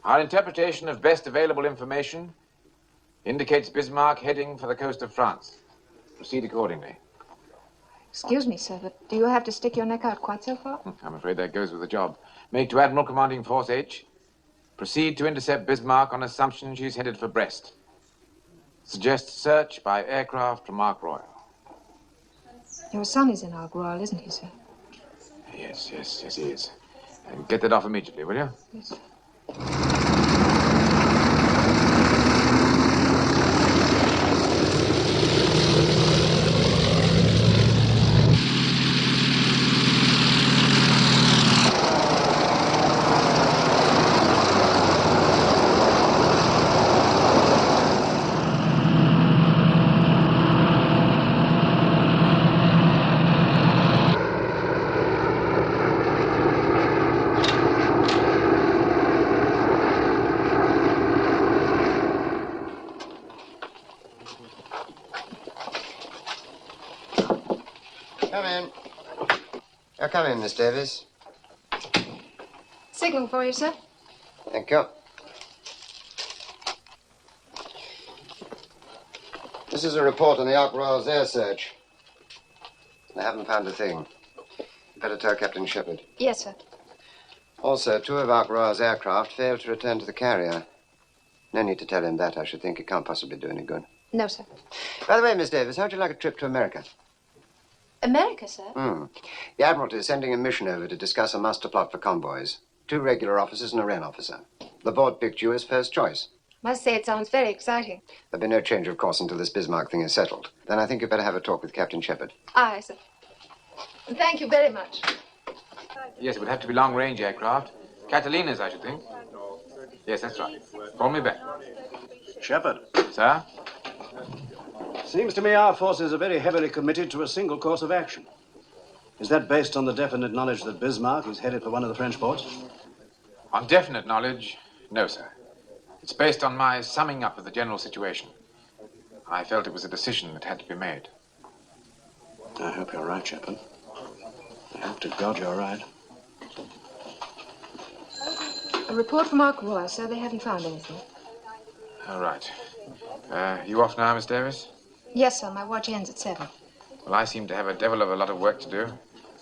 E: Our interpretation of best available information indicates Bismarck heading for the coast of France. Proceed accordingly.
A: Excuse me, sir, but do you have to stick your neck out quite so far?
E: I'm afraid that goes with the job. Make to Admiral Commanding Force H. Proceed to intercept Bismarck on assumption she's headed for Brest. Suggest search by aircraft from Ark Royal.
A: Your son is in Ark Royal, isn't he, sir?
E: Yes, he is. Get that off immediately, will you?
A: Yes, sir.
J: Come in. Oh, come in, Miss Davis.
A: Signal for you, sir.
J: Thank you. This is a report on the Ark Royal's air search. I haven't found a thing. You better tell Captain Shepard.
A: Yes, sir.
J: Also, 2 of Ark Royal's aircraft failed to return to the carrier. No need to tell him that, I should think. It can't possibly do any good.
A: No, sir.
J: By the way, Miss Davis, how'd you like a trip to America?
A: America, sir?
J: The Admiralty is sending a mission over to discuss a master plot for convoys. 2 regular officers and a Wren officer. The board picked you as first choice.
A: Must say it sounds very exciting.
J: There'll be no change of course until this Bismarck thing is settled. Then I think you'd better have a talk with Captain Shepard.
A: Aye, sir. Thank you very much.
E: Yes, it would have to be long-range aircraft. Catalina's, I should think. Yes, that's right. Call me back.
U: Shepard.
E: Sir?
U: Seems to me our forces are very heavily committed to a single course of action. Is that based on the definite knowledge that Bismarck is headed for one of the French ports?
E: On definite knowledge, no, sir. It's based on my summing up of the general situation. I felt it was a decision that had to be made.
U: I hope you're right, Shepard. I hope to God you're right.
A: A report from Ark Royal, sir. They haven't found anything.
E: All right. You off now, Miss Davis?
A: Yes, sir. My watch ends at 7.
E: Well, I seem to have a devil of a lot of work to do.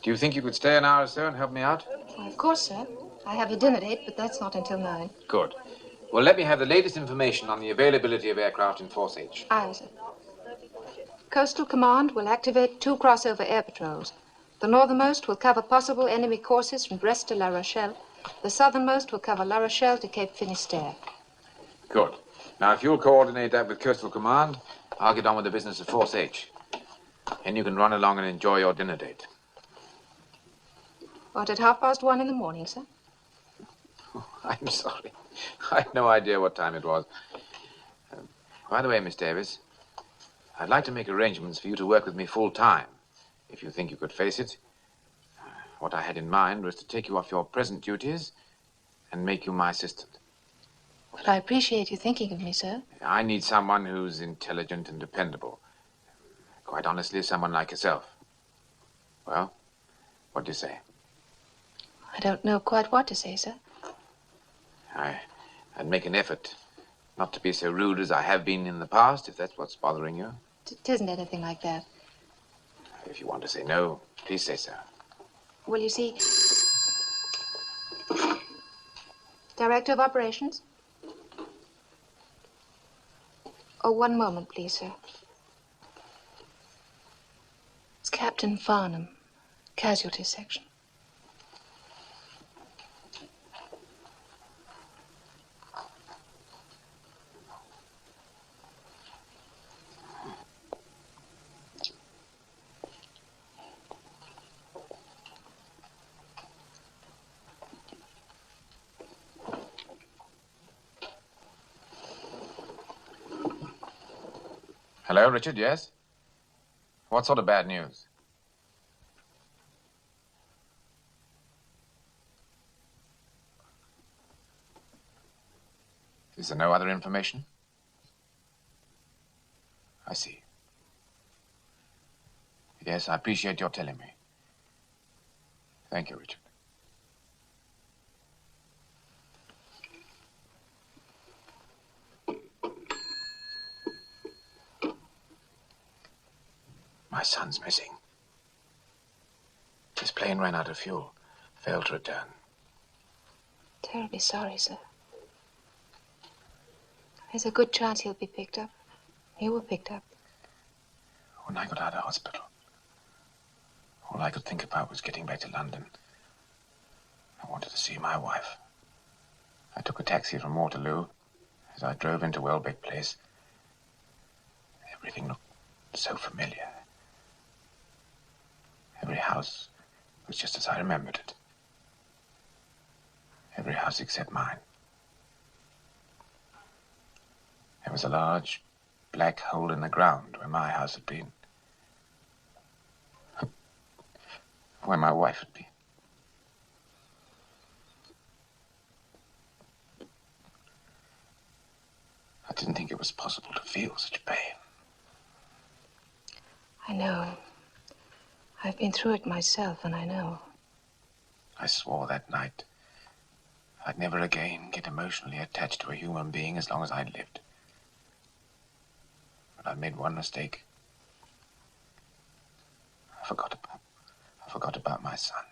E: Do you think you could stay an hour or so and help me out?
A: Well, of course, sir. I have a dinner date, but that's not until 9.
E: Good. Well, let me have the latest information on the availability of aircraft in Force H.
A: Aye, sir. Coastal Command will activate 2 crossover air patrols. The northernmost will cover possible enemy courses from Brest to La Rochelle. The southernmost will cover La Rochelle to Cape Finisterre.
E: Good. Now, if you'll coordinate that with Coastal Command, I'll get on with the business of Force H. And you can run along and enjoy your dinner date.
A: What, at 1:30 in the morning, sir?
E: Oh, I'm sorry. I had no idea what time it was. By the way, Miss Davis, I'd like to make arrangements for you to work with me full-time, if you think you could face it. What I had in mind was to take you off your present duties and make you my assistant.
A: Well, I appreciate you thinking of me, sir.
E: I need someone who's intelligent and dependable. Quite honestly, someone like yourself. Well, what do you say?
A: I don't know quite what to say, sir.
E: I'd make an effort not to be so rude as I have been in the past, if that's what's bothering you.
A: It isn't anything like that.
E: If you want to say no, please say so.
A: Well, you see... Director of Operations? Oh, one moment, please, sir. It's Captain Farnham, Casualty Section.
E: Hello, Richard, yes? What sort of bad news? Is there no other information? I see. Yes, I appreciate your telling me. Thank you, Richard. My son's missing. His plane ran out of fuel, failed to return.
A: Terribly sorry, sir. There's a good chance he'll be picked up. He were picked up.
E: When I got out of hospital, all I could think about was getting back to London. I wanted to see my wife. I took a taxi from Waterloo. As I drove into Welbeck Place, everything looked so familiar. Every house was just as I remembered it. Every house except mine. There was a large black hole in the ground where my house had been. Where my wife had been. I didn't think it was possible to feel such pain.
A: I know. I've been through it myself, and I know.
E: I swore that night I'd never again get emotionally attached to a human being as long as I'd lived. But I made one mistake. I forgot about my son.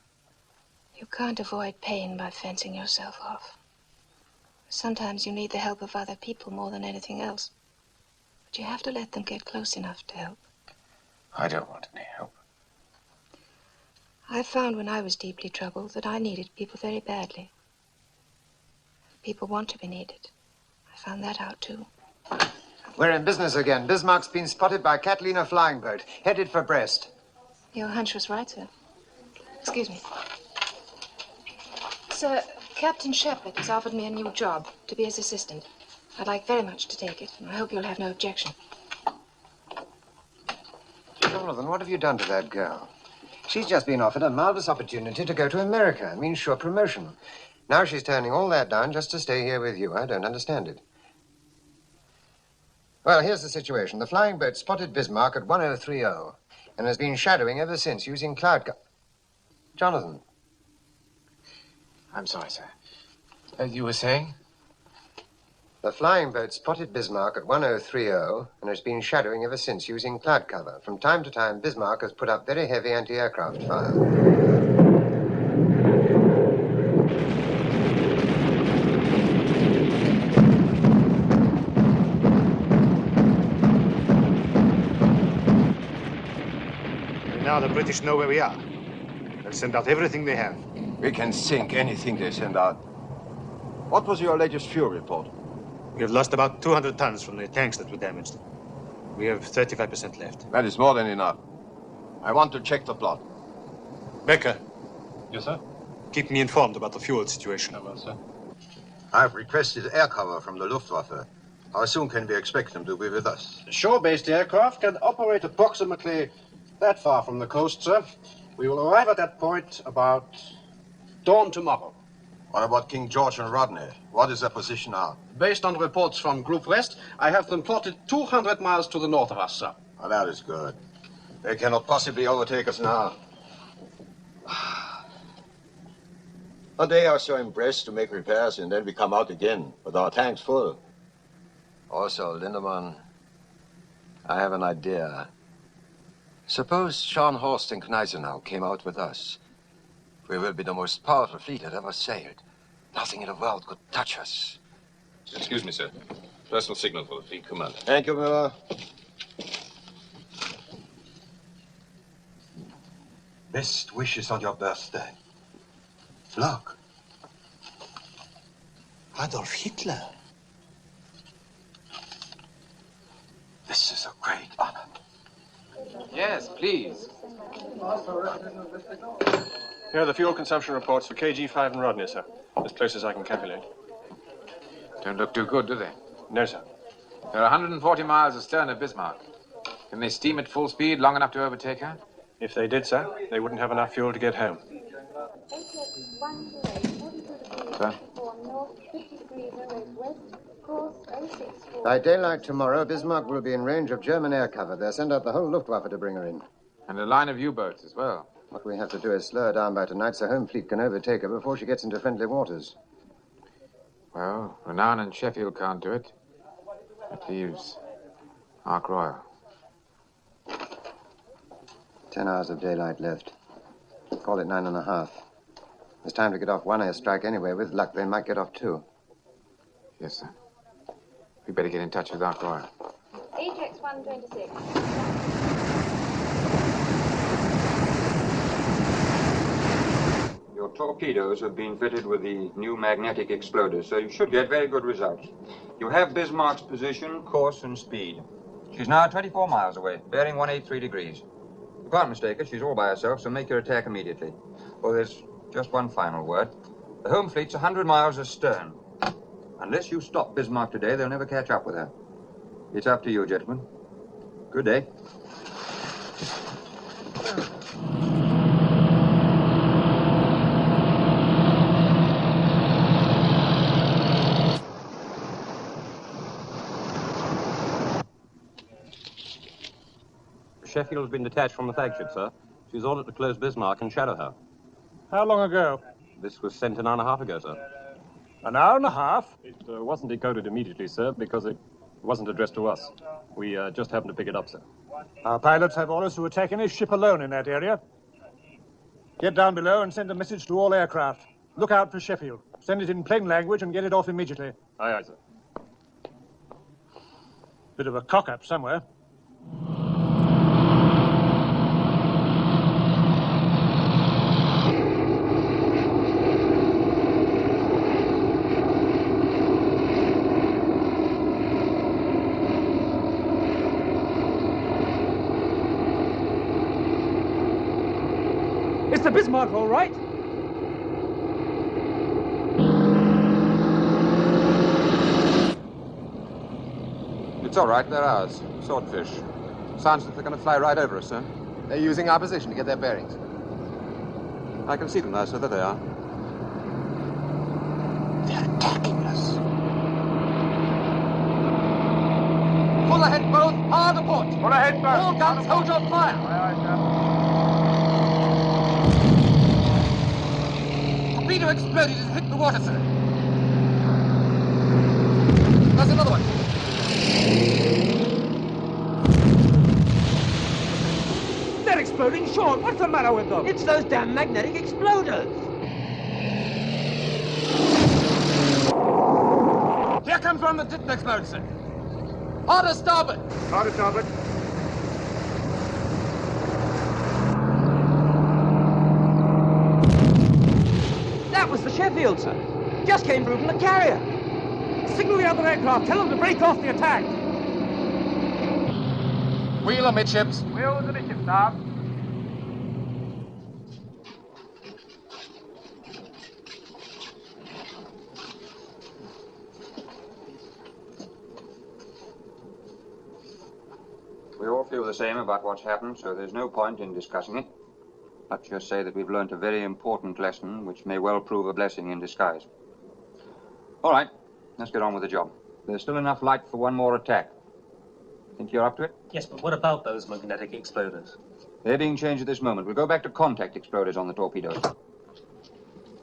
A: You can't avoid pain by fencing yourself off. Sometimes you need the help of other people more than anything else. But you have to let them get close enough to help.
E: I don't want any help.
A: I found when I was deeply troubled that I needed people very badly. People want to be needed. I found that out, too.
J: We're in business again. Bismarck's been spotted by Catalina flying boat, headed for Brest.
A: Your hunch was right, sir. Excuse me. Sir, Captain Shepard has offered me a new job to be his assistant. I'd like very much to take it, and I hope you'll have no objection.
J: Jonathan, what have you done to that girl? She's just been offered a marvelous opportunity to go to America. It means sure promotion. Now she's turning all that down just to stay here with you. I don't understand it. Well, here's the situation. The flying boat spotted Bismarck at 1030 and has been shadowing ever since using cloud cover. Jonathan.
E: I'm sorry, sir. As you were saying?
J: The flying boat spotted Bismarck at 1030 and has been shadowing ever since using cloud cover. From time to time, Bismarck has put up very heavy anti-aircraft fire.
P: Now the British know where we are. They'll send out everything they have.
Q: We can sink anything they send out. What was your latest fuel report?
P: We have lost about 200 tons from the tanks that were damaged. We have 35% left.
Q: That is more than enough. I want to check the plot.
P: Becker.
Q: Yes, sir?
P: Keep me informed about the fuel situation.
Q: I will, sir. I've requested air cover from the Luftwaffe. How soon can we expect them to be with us?
U: Shore-based aircraft can operate approximately that far from the coast, sir. We will arrive at that point about dawn tomorrow.
Q: What about King George and Rodney? What is their position now?
U: Based on reports from Group West, I have them plotted 200 miles to the north of us, sir.
Q: Oh, that is good. They cannot possibly overtake us now. A day or so in Brest to make repairs, and then we come out again with our tanks full. Also, Lindemann, I have an idea. Suppose Scharnhorst and Gneisenau came out with us. We will be the most powerful fleet that ever sailed. Nothing in the world could touch us.
W: Excuse me, sir. Personal signal for the fleet commander.
Q: Thank you, Müller. Best wishes on your birthday. Look.
P: Adolf Hitler.
Q: This is a great honor.
E: Yes, please.
N: Here are the fuel consumption reports for KG5 and Rodney, sir. As close as I can calculate.
E: Don't look too good, do they?
N: No, sir.
E: They're 140 miles astern of Bismarck. Can they steam at full speed long enough to overtake her?
N: If they did, sir, they wouldn't have enough fuel to get home.
E: Sir?
J: By daylight tomorrow, Bismarck will be in range of German air cover. They'll send out the whole Luftwaffe to bring her in.
E: And a line of U-boats as well.
J: What we have to do is slow her down by tonight so home fleet can overtake her before she gets into friendly waters.
E: Well, Renown and Sheffield can't do it. That leaves Ark Royal.
J: 10 hours of daylight left. Call it 9.5. There's time to get off one airstrike anyway. With luck, they might get off two.
E: Yes, sir. We better get in touch with Ark Royal.
C: Ajax 126.
D: Your torpedoes have been fitted with the new magnetic exploder, so you should get very good results. You have Bismarck's position, course, and speed. She's now 24 miles away, bearing 183 degrees. You can't mistake her. She's all by herself, so make your attack immediately. Oh, there's just one final word. The home fleet's 100 miles astern. Unless you stop Bismarck today, they'll never catch up with her. It's up to you, gentlemen. Good day.
G: Sheffield has been detached from the flagship, sir. She's ordered to close Bismarck and shadow her.
N: How long ago?
G: This was sent an hour and a half ago, sir.
N: An hour and a half?
G: It wasn't decoded immediately, sir, because it wasn't addressed to us. We just happened to pick it up, sir.
N: Our pilots have orders to attack any ship alone in that area. Get down below and send a message to all aircraft. Look out for Sheffield. Send it in plain language and get it off immediately.
G: Aye, aye, sir.
N: Bit of a cock-up somewhere.
L: It's the Bismarck, all right.
E: It's all right, they're ours. Swordfish. Sounds like they're going to fly right over us, sir.
Y: They're using our position to get their bearings.
E: I can see them now, sir. There they are.
Y: They're attacking us.
L: Full ahead, both. Hard aport.
N: Full ahead, both.
L: All guns, hold your fire.
N: Aye, aye, sir.
L: Torpedo exploded and hit the water, sir. There's another one. They're exploding short. What's the matter with them? It's those damn magnetic exploders. Here comes one that didn't explode, sir. Harder starboard.
N: Harder starboard.
L: That was the Sheffield, sir. Just came through from the carrier. Signal the other aircraft. Tell them to break off the attack.
Y: Wheel amidships.
N: Wheel amidships, now.
D: We all feel the same about what's happened, so there's no point in discussing it. Let's just say that we've learnt a very important lesson, which may well prove a blessing in disguise. All right, let's get on with the job. There's still enough light for one more attack. Think you're up to it?
M: Yes, but what about those magnetic exploders?
D: They're being changed at this moment. We'll go back to contact exploders on the torpedoes.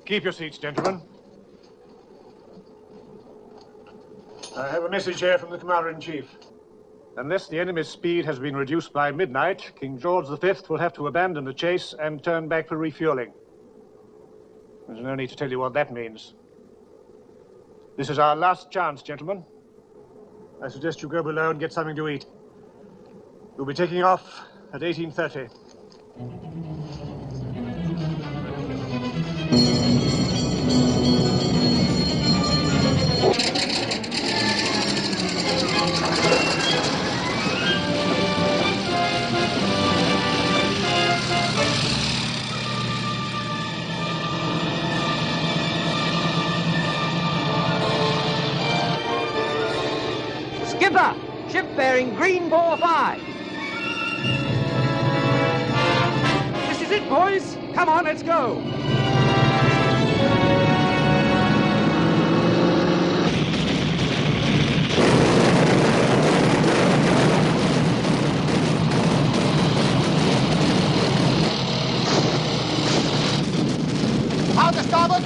N: Keep your seats, gentlemen. I have a message here from the Commander-in-Chief. Unless the enemy's speed has been reduced by midnight, King George V will have to abandon the chase and turn back for refueling. There's no need to tell you what that means. This is our last chance, gentlemen. I suggest you go below and get something to eat. We'll be taking off at 18:30.
L: Skipper! Ship bearing green ball 5.
N: This is it, boys. Come on, let's go.
L: Out to starboard!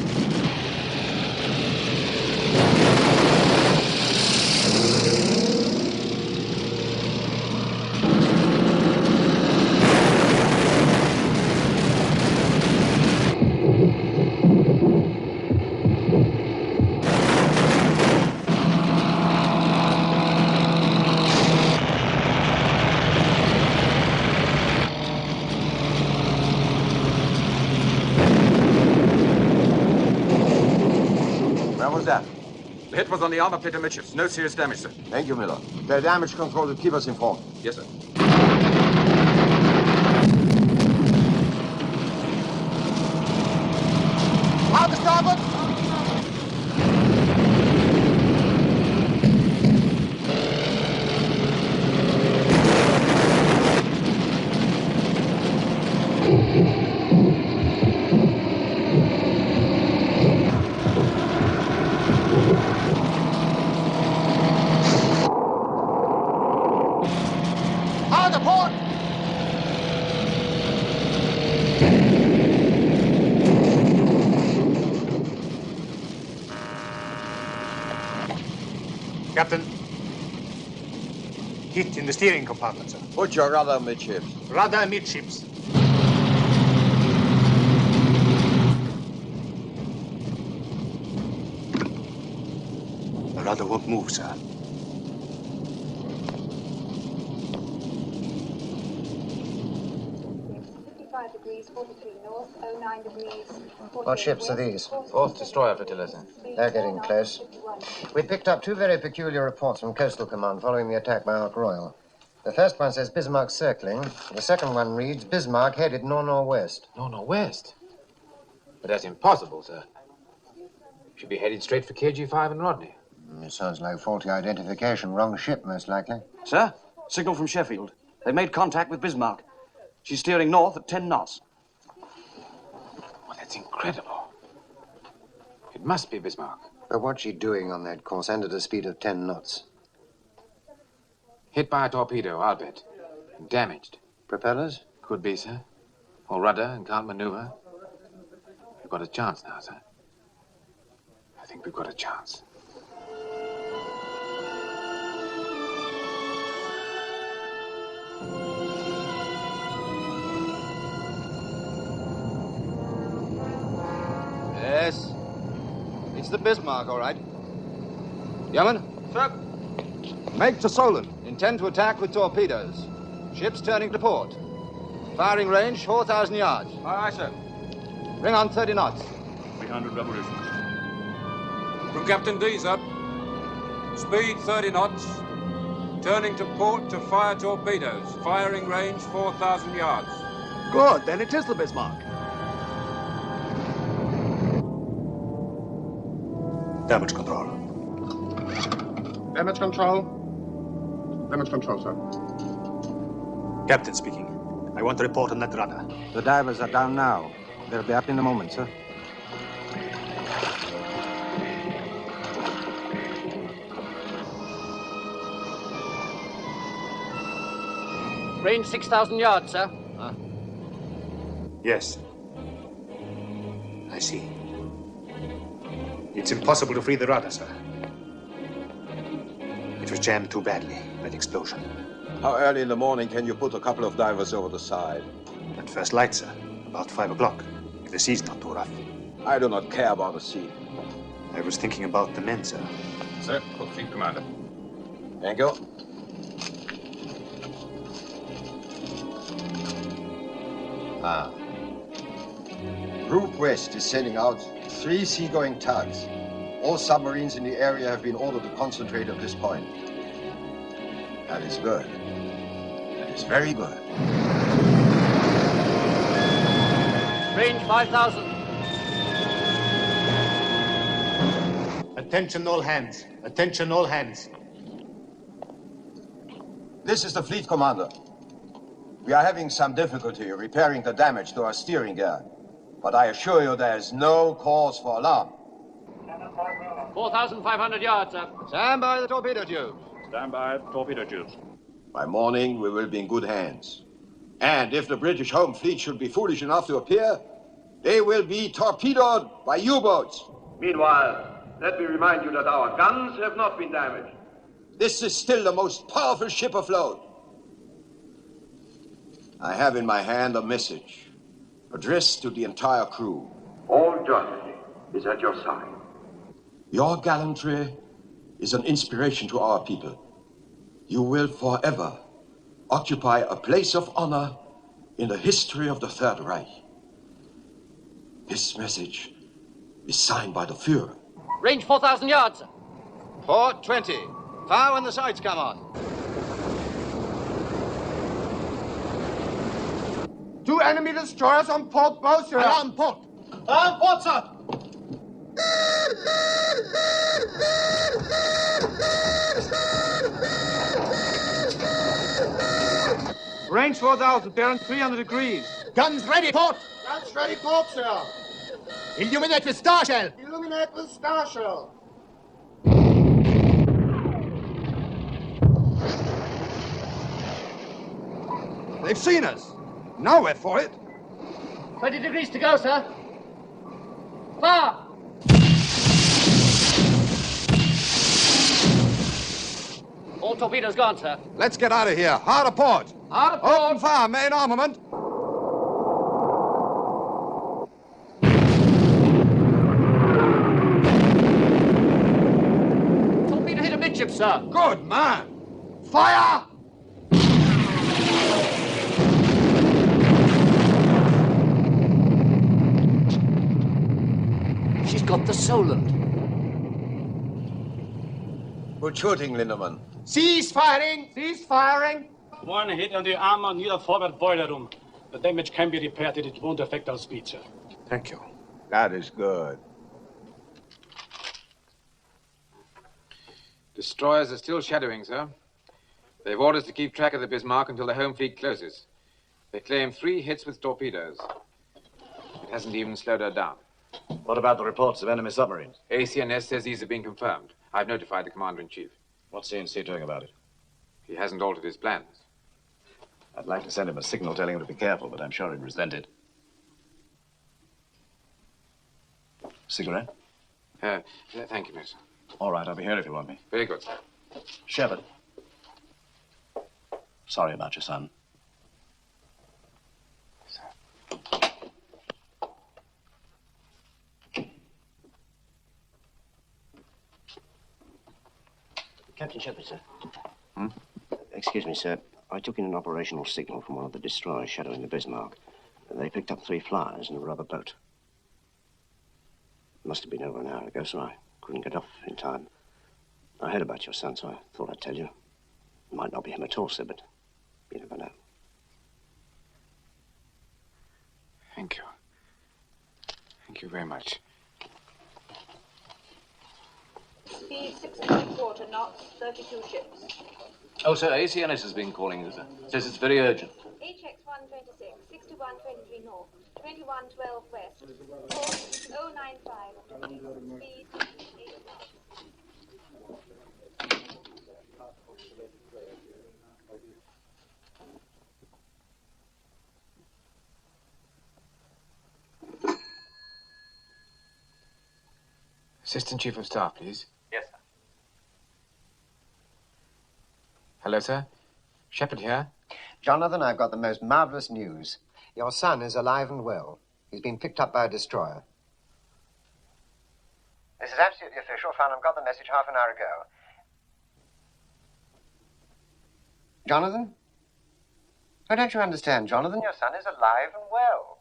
E: The hit was on the armor plate amidships. No serious damage, sir.
Q: Thank you, Miller. The damage control will keep us informed.
E: Yes, sir.
L: Out to starboard!
N: Captain. Hit in the steering compartment, sir.
Q: Put your rudder midships.
N: Rudder midships. The rudder won't move, sir.
C: Degrees 43 north, 09 degrees.
J: What ships are these?
E: Fourth destroyer flotilla, sir.
J: They're getting close. We picked up two very peculiar reports from Coastal Command following the attack by Ark Royal. The first one says Bismarck circling. The second one reads Bismarck headed nor-northwest.
E: Nor-northwest? But that's impossible, sir. Should be headed straight for KG-5 and Rodney.
J: It sounds like faulty identification. Wrong ship, most likely.
U: Sir, signal from Sheffield. They've made contact with Bismarck. She's steering north at 10 knots.
E: Well, that's incredible. It must be Bismarck.
J: But what's she doing on that course and at a speed of 10 knots?
E: Hit by a torpedo, I'll bet. And damaged.
J: Propellers?
E: Could be, sir. Or rudder and can't maneuver. We've got a chance now, sir. I think we've got a chance.
H: Yes. It's the Bismarck, all right. Yeoman?
B: Sir.
H: Make to Solent. Intend to attack with torpedoes. Ships turning to port. Firing range 4,000 yards.
B: Aye, aye, sir.
H: Bring on 30 knots.
I: 300 revolutions.
R: From Captain D, sir. Speed 30 knots. Turning to port to fire torpedoes. Firing range 4,000 yards.
U: Good, then it is the Bismarck.
N: Damage control.
I: Damage control. Damage control, sir.
N: Captain speaking. I want to report on that rudder.
U: The divers are down now. They'll be up in a moment, sir.
B: Range 6,000 yards, sir.
N: Yes. I see. It's impossible to free the rudder, sir. It was jammed too badly by the explosion.
Q: How early in the morning can you put a couple of divers over the side?
N: At first light, sir. About 5 o'clock. If the sea's not too rough.
Q: I do not care about the sea.
N: I was thinking about the men, sir.
I: Sir, for Fleet Commander.
Q: Thank you. Group West is sending out 3 seagoing tugs. All submarines in the area have been ordered to concentrate at this point. That is good. That is very good.
B: Range 5,000.
N: Attention all hands. Attention all hands.
Q: This is the fleet commander. We are having some difficulty repairing the damage to our steering gear. But I assure you there is no cause for alarm.
B: 4,500 yards, sir.
H: Stand by the torpedo tubes.
I: Stand by torpedo tubes.
Q: By morning, we will be in good hands. And if the British home fleet should be foolish enough to appear, they will be torpedoed by U-boats.
S: Meanwhile, let me remind you that our guns have not been damaged.
Q: This is still the most powerful ship afloat. I have in my hand a message addressed to the entire crew.
S: All Germany is at your side.
Q: Your gallantry is an inspiration to our people. You will forever occupy a place of honor in the history of the Third Reich. This message is signed by the Führer.
B: Range 4,000 yards, sir.
H: Port 20. Fire when the sights come on.
B: 2 enemy destroyers on port bow, sir.
H: Alarm port.
B: Alarm port, sir.
L: Range 4,000, bearing 300 degrees.
H: Guns ready, port.
B: Guns ready, port, sir.
H: Illuminate with star shell.
B: Illuminate with star shell.
H: They've seen us. Now we're for it.
B: 20 degrees to go, sir. Fire!
L: torpedoes gone, sir.
H: Let's get out of here. Hard a port.
L: Hard a port.
H: Open fire, main armament.
L: Torpedo hit amidship, sir.
H: Good man. Fire!
L: She's got the Solent.
Q: Good shooting, Lindemann.
L: Cease firing! Cease firing!
I: One hit on the armor near the forward boiler room. The damage can be repaired and it won't affect our speed, sir.
P: Thank you.
Q: That is good.
E: Destroyers are still shadowing, sir. They've orders to keep track of the Bismarck until the home fleet closes. They claim 3 hits with torpedoes. It hasn't even slowed her down.
U: What about the reports of enemy submarines?
E: ACNS says these have been confirmed. I've notified the Commander-in-Chief.
U: What's CNC doing about it?
E: He hasn't altered his plans.
U: I'd like to send him a signal telling him to be careful, but I'm sure he'd resent it. Cigarette?
E: Thank you, miss.
U: All right, I'll be here if you want me.
E: Very good, sir.
U: Shepard. Sorry about your son.
M: Captain Shepard, sir. Excuse me, sir. I took in an operational signal from one of the destroyers shadowing the Bismarck. They picked up 3 flyers and a rubber boat. Must have been over an hour ago, so I couldn't get off in time. I heard about your son, so I thought I'd tell you. It might not be him at all, sir, but you never know.
E: Thank you. Thank you very much.
C: Speed 6.25 knots, 32 ships.
U: Oh, sir, ACNS has been calling you, sir. Says it's very urgent.
C: HX 126, 6123 north, 2112 west, course 095, speed 8 knots.
E: Assistant Chief of Staff, please.
U: Yes, sir.
E: Hello, sir. Shepard here.
J: Jonathan, I've got the most marvelous news. Your son is alive and well. He's been picked up by a destroyer. This is absolutely official. Farnham got the message half an hour ago. Jonathan? Why don't you understand, Jonathan? Your son is alive and well.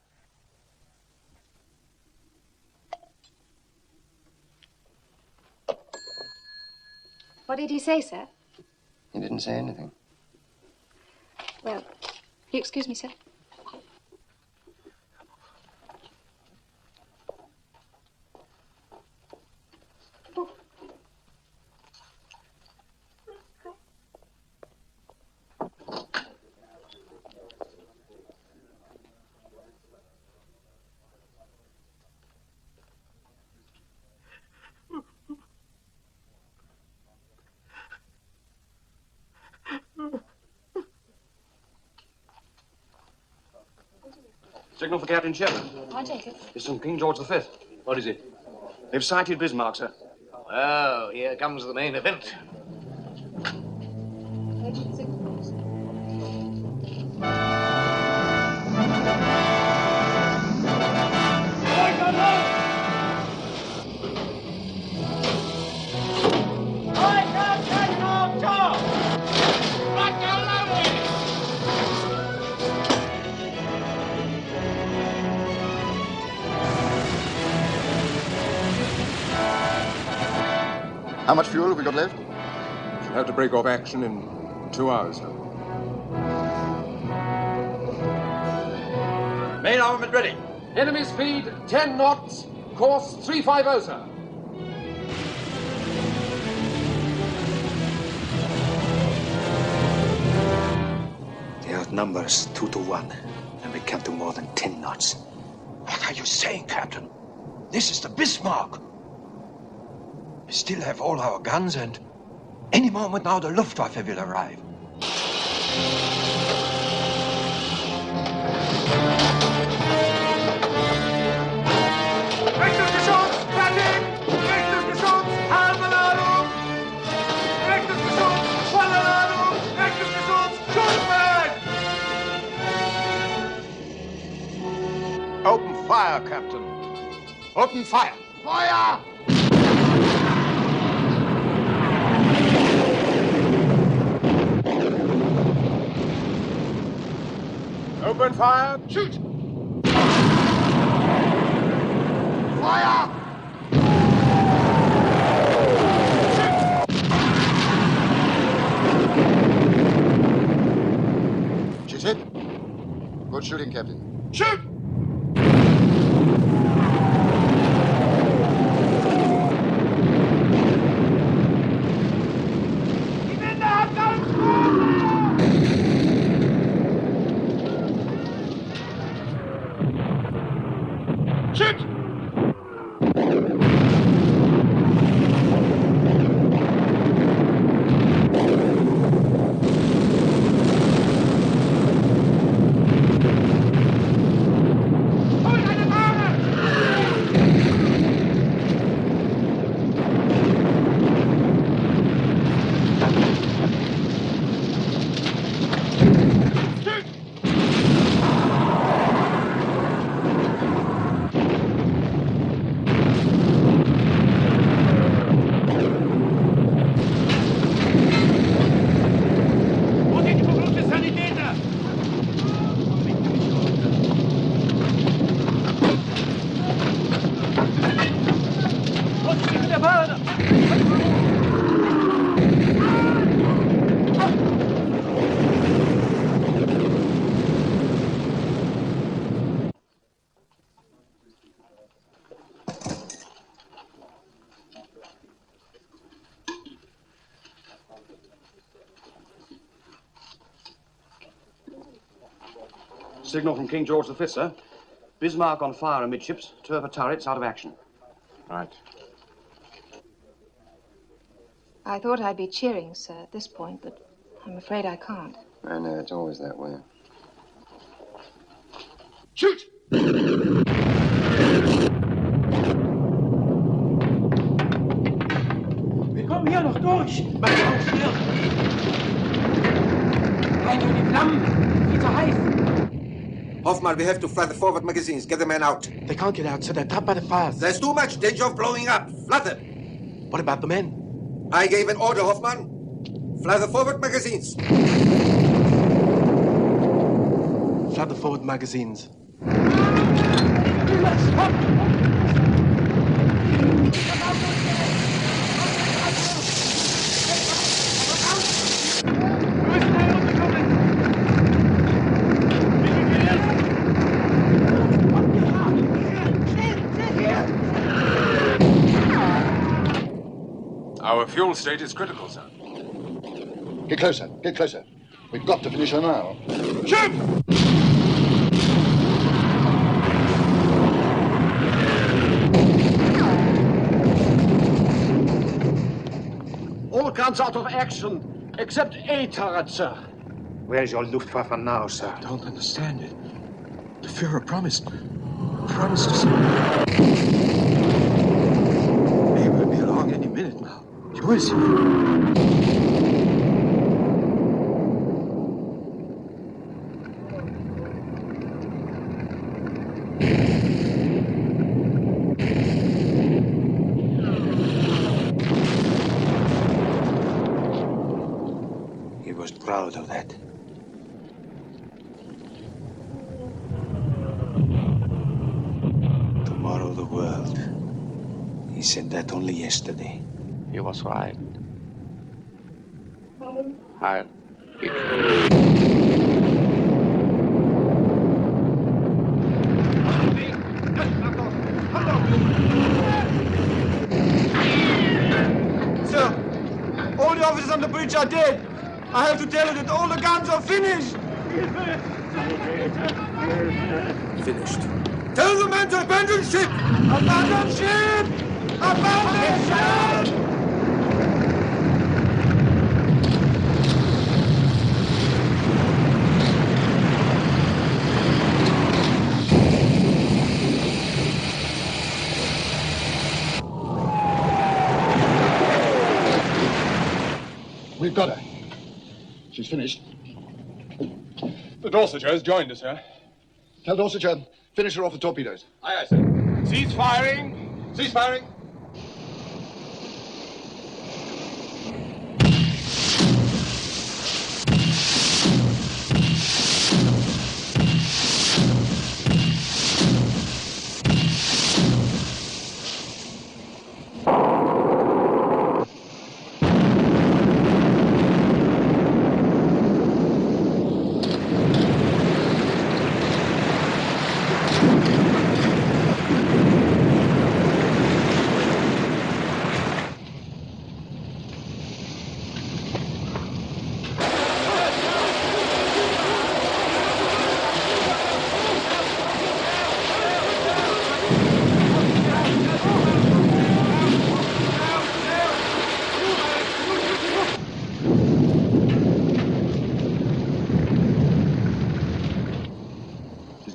A: What did he say, sir?
J: He didn't say anything.
A: Well, you excuse me, sir?
U: Signal for Captain Shepard.
A: I take it.
U: It's from King George V. What is it? They've sighted Bismarck, sir. Oh, here comes the main event.
A: Urgent signals.
H: How much fuel have we got left?
I: Should have to break off action in 2 hours, sir.
B: Main armament ready.
L: Enemy speed 10 knots, course 350, sir.
P: They outnumber us 2 to 1, and we can't do more than 10 knots.
Q: What are you saying, Captain? This is the Bismarck. We still have all our guns, and any moment now the Luftwaffe will arrive.
B: Halbe Ladung! Rechtes Geschoss, volle Ladung!
Q: Fire, Captain. Open fire.
H: Fire!
Q: Open fire.
H: Shoot! Fire! She's hit. Good shooting, Captain.
Q: Shoot!
H: Shoot!
U: Signal from King George V, sir. Bismarck on fire amidships, turret turrets out of action.
E: Right.
A: I thought I'd be cheering, sir, at this point, but I'm afraid I can't.
J: I know, it's always that way.
H: Shoot!
L: Wir kommen hier noch durch. Mach die Augen still. Rein in die Flammen. Viel zu heiß.
Q: Hoffman, we have to fly the forward magazines. Get the men out.
L: They can't get out, so they're trapped by the fires.
Q: There's too much danger of blowing up. Flood them.
L: What about the men?
Q: I gave an order, Hoffman. Fly the forward magazines.
L: Flood the forward magazines.
E: Our fuel state is critical, sir.
H: Get closer, get closer. We've got to finish her now.
Q: Shoot!
N: All guns out of action, except A turret, sir.
P: Where's your Luftwaffe now, sir?
L: I don't understand it. The Führer promised us. He will be along any minute now. Who is he?
P: He was proud of that. Tomorrow the world. He said that only yesterday.
L: He was right. Heil.
Q: Sir, all the officers on the bridge are dead. I have to tell you that all the guns are finished.
P: Finished.
Q: Tell the men to abandon ship! Abandon ship! Abandon ship!
H: We've got her. She's finished.
F: The Dorsetshire has joined us, sir.
H: Tell Dorsetshire Finish her off with torpedoes.
Q: Aye, aye, sir. Cease firing! Cease firing!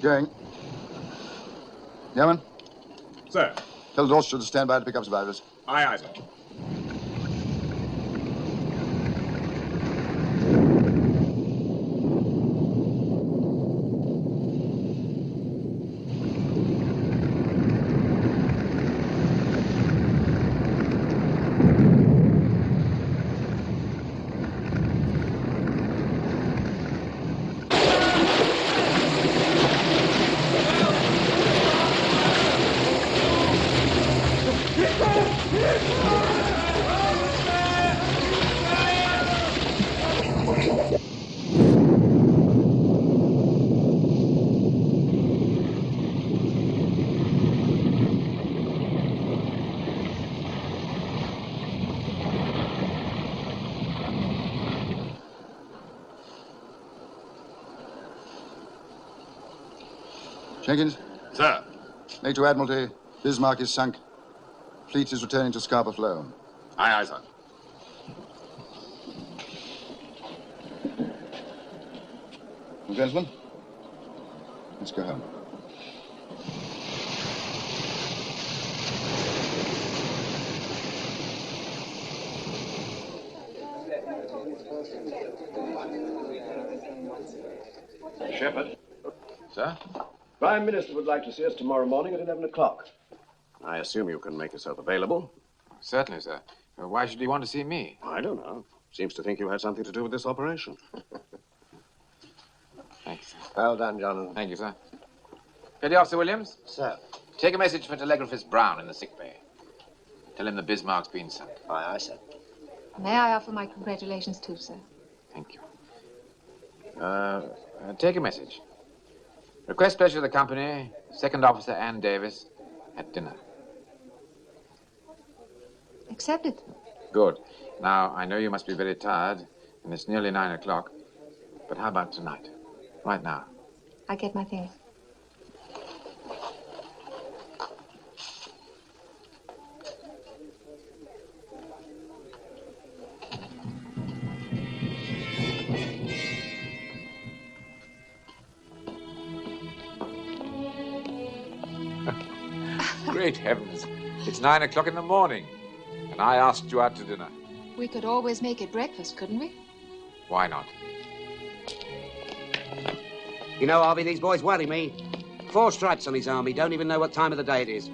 H: Going. Yeoman?
Q: Sir.
H: Tell Dorset to stand by to pick up survivors.
Q: Aye, aye, sir.
H: Jenkins?
Q: Sir.
H: Make to Admiralty. Bismarck is sunk. Fleet is returning to Scarborough Flow.
Q: Aye, aye, sir.
H: Well, gentlemen, let's go home.
U: Shepard.
E: Sir?
U: Prime Minister would like to see us tomorrow morning at 11 o'clock.
K: I assume you can make yourself available.
E: Certainly, sir. Why should he want to see me?
K: I don't know. Seems to think you had something to do with this operation.
E: Thanks, sir.
J: Well done, John.
E: Thank you, sir. Petty Officer Williams?
J: Sir.
E: Take a message for telegraphist Brown in the sick bay. Tell him the Bismarck's been sunk.
J: Aye, aye, sir.
A: May I offer my congratulations too, sir?
E: Thank you. Take a message. Request pleasure of the company, Second Officer Ann Davis, at dinner.
A: Accepted.
E: Good. Now, I know you must be very tired, and it's nearly 9 o'clock. But how about tonight? Right now.
A: I get my things.
E: Great heavens. It's 9 o'clock in the morning, and I asked you out to dinner.
A: We could always make it breakfast, couldn't we?
E: Why not?
L: You know, Harvey, these boys worry me. 4 stripes on his arm. He don't even know what time of the day it is.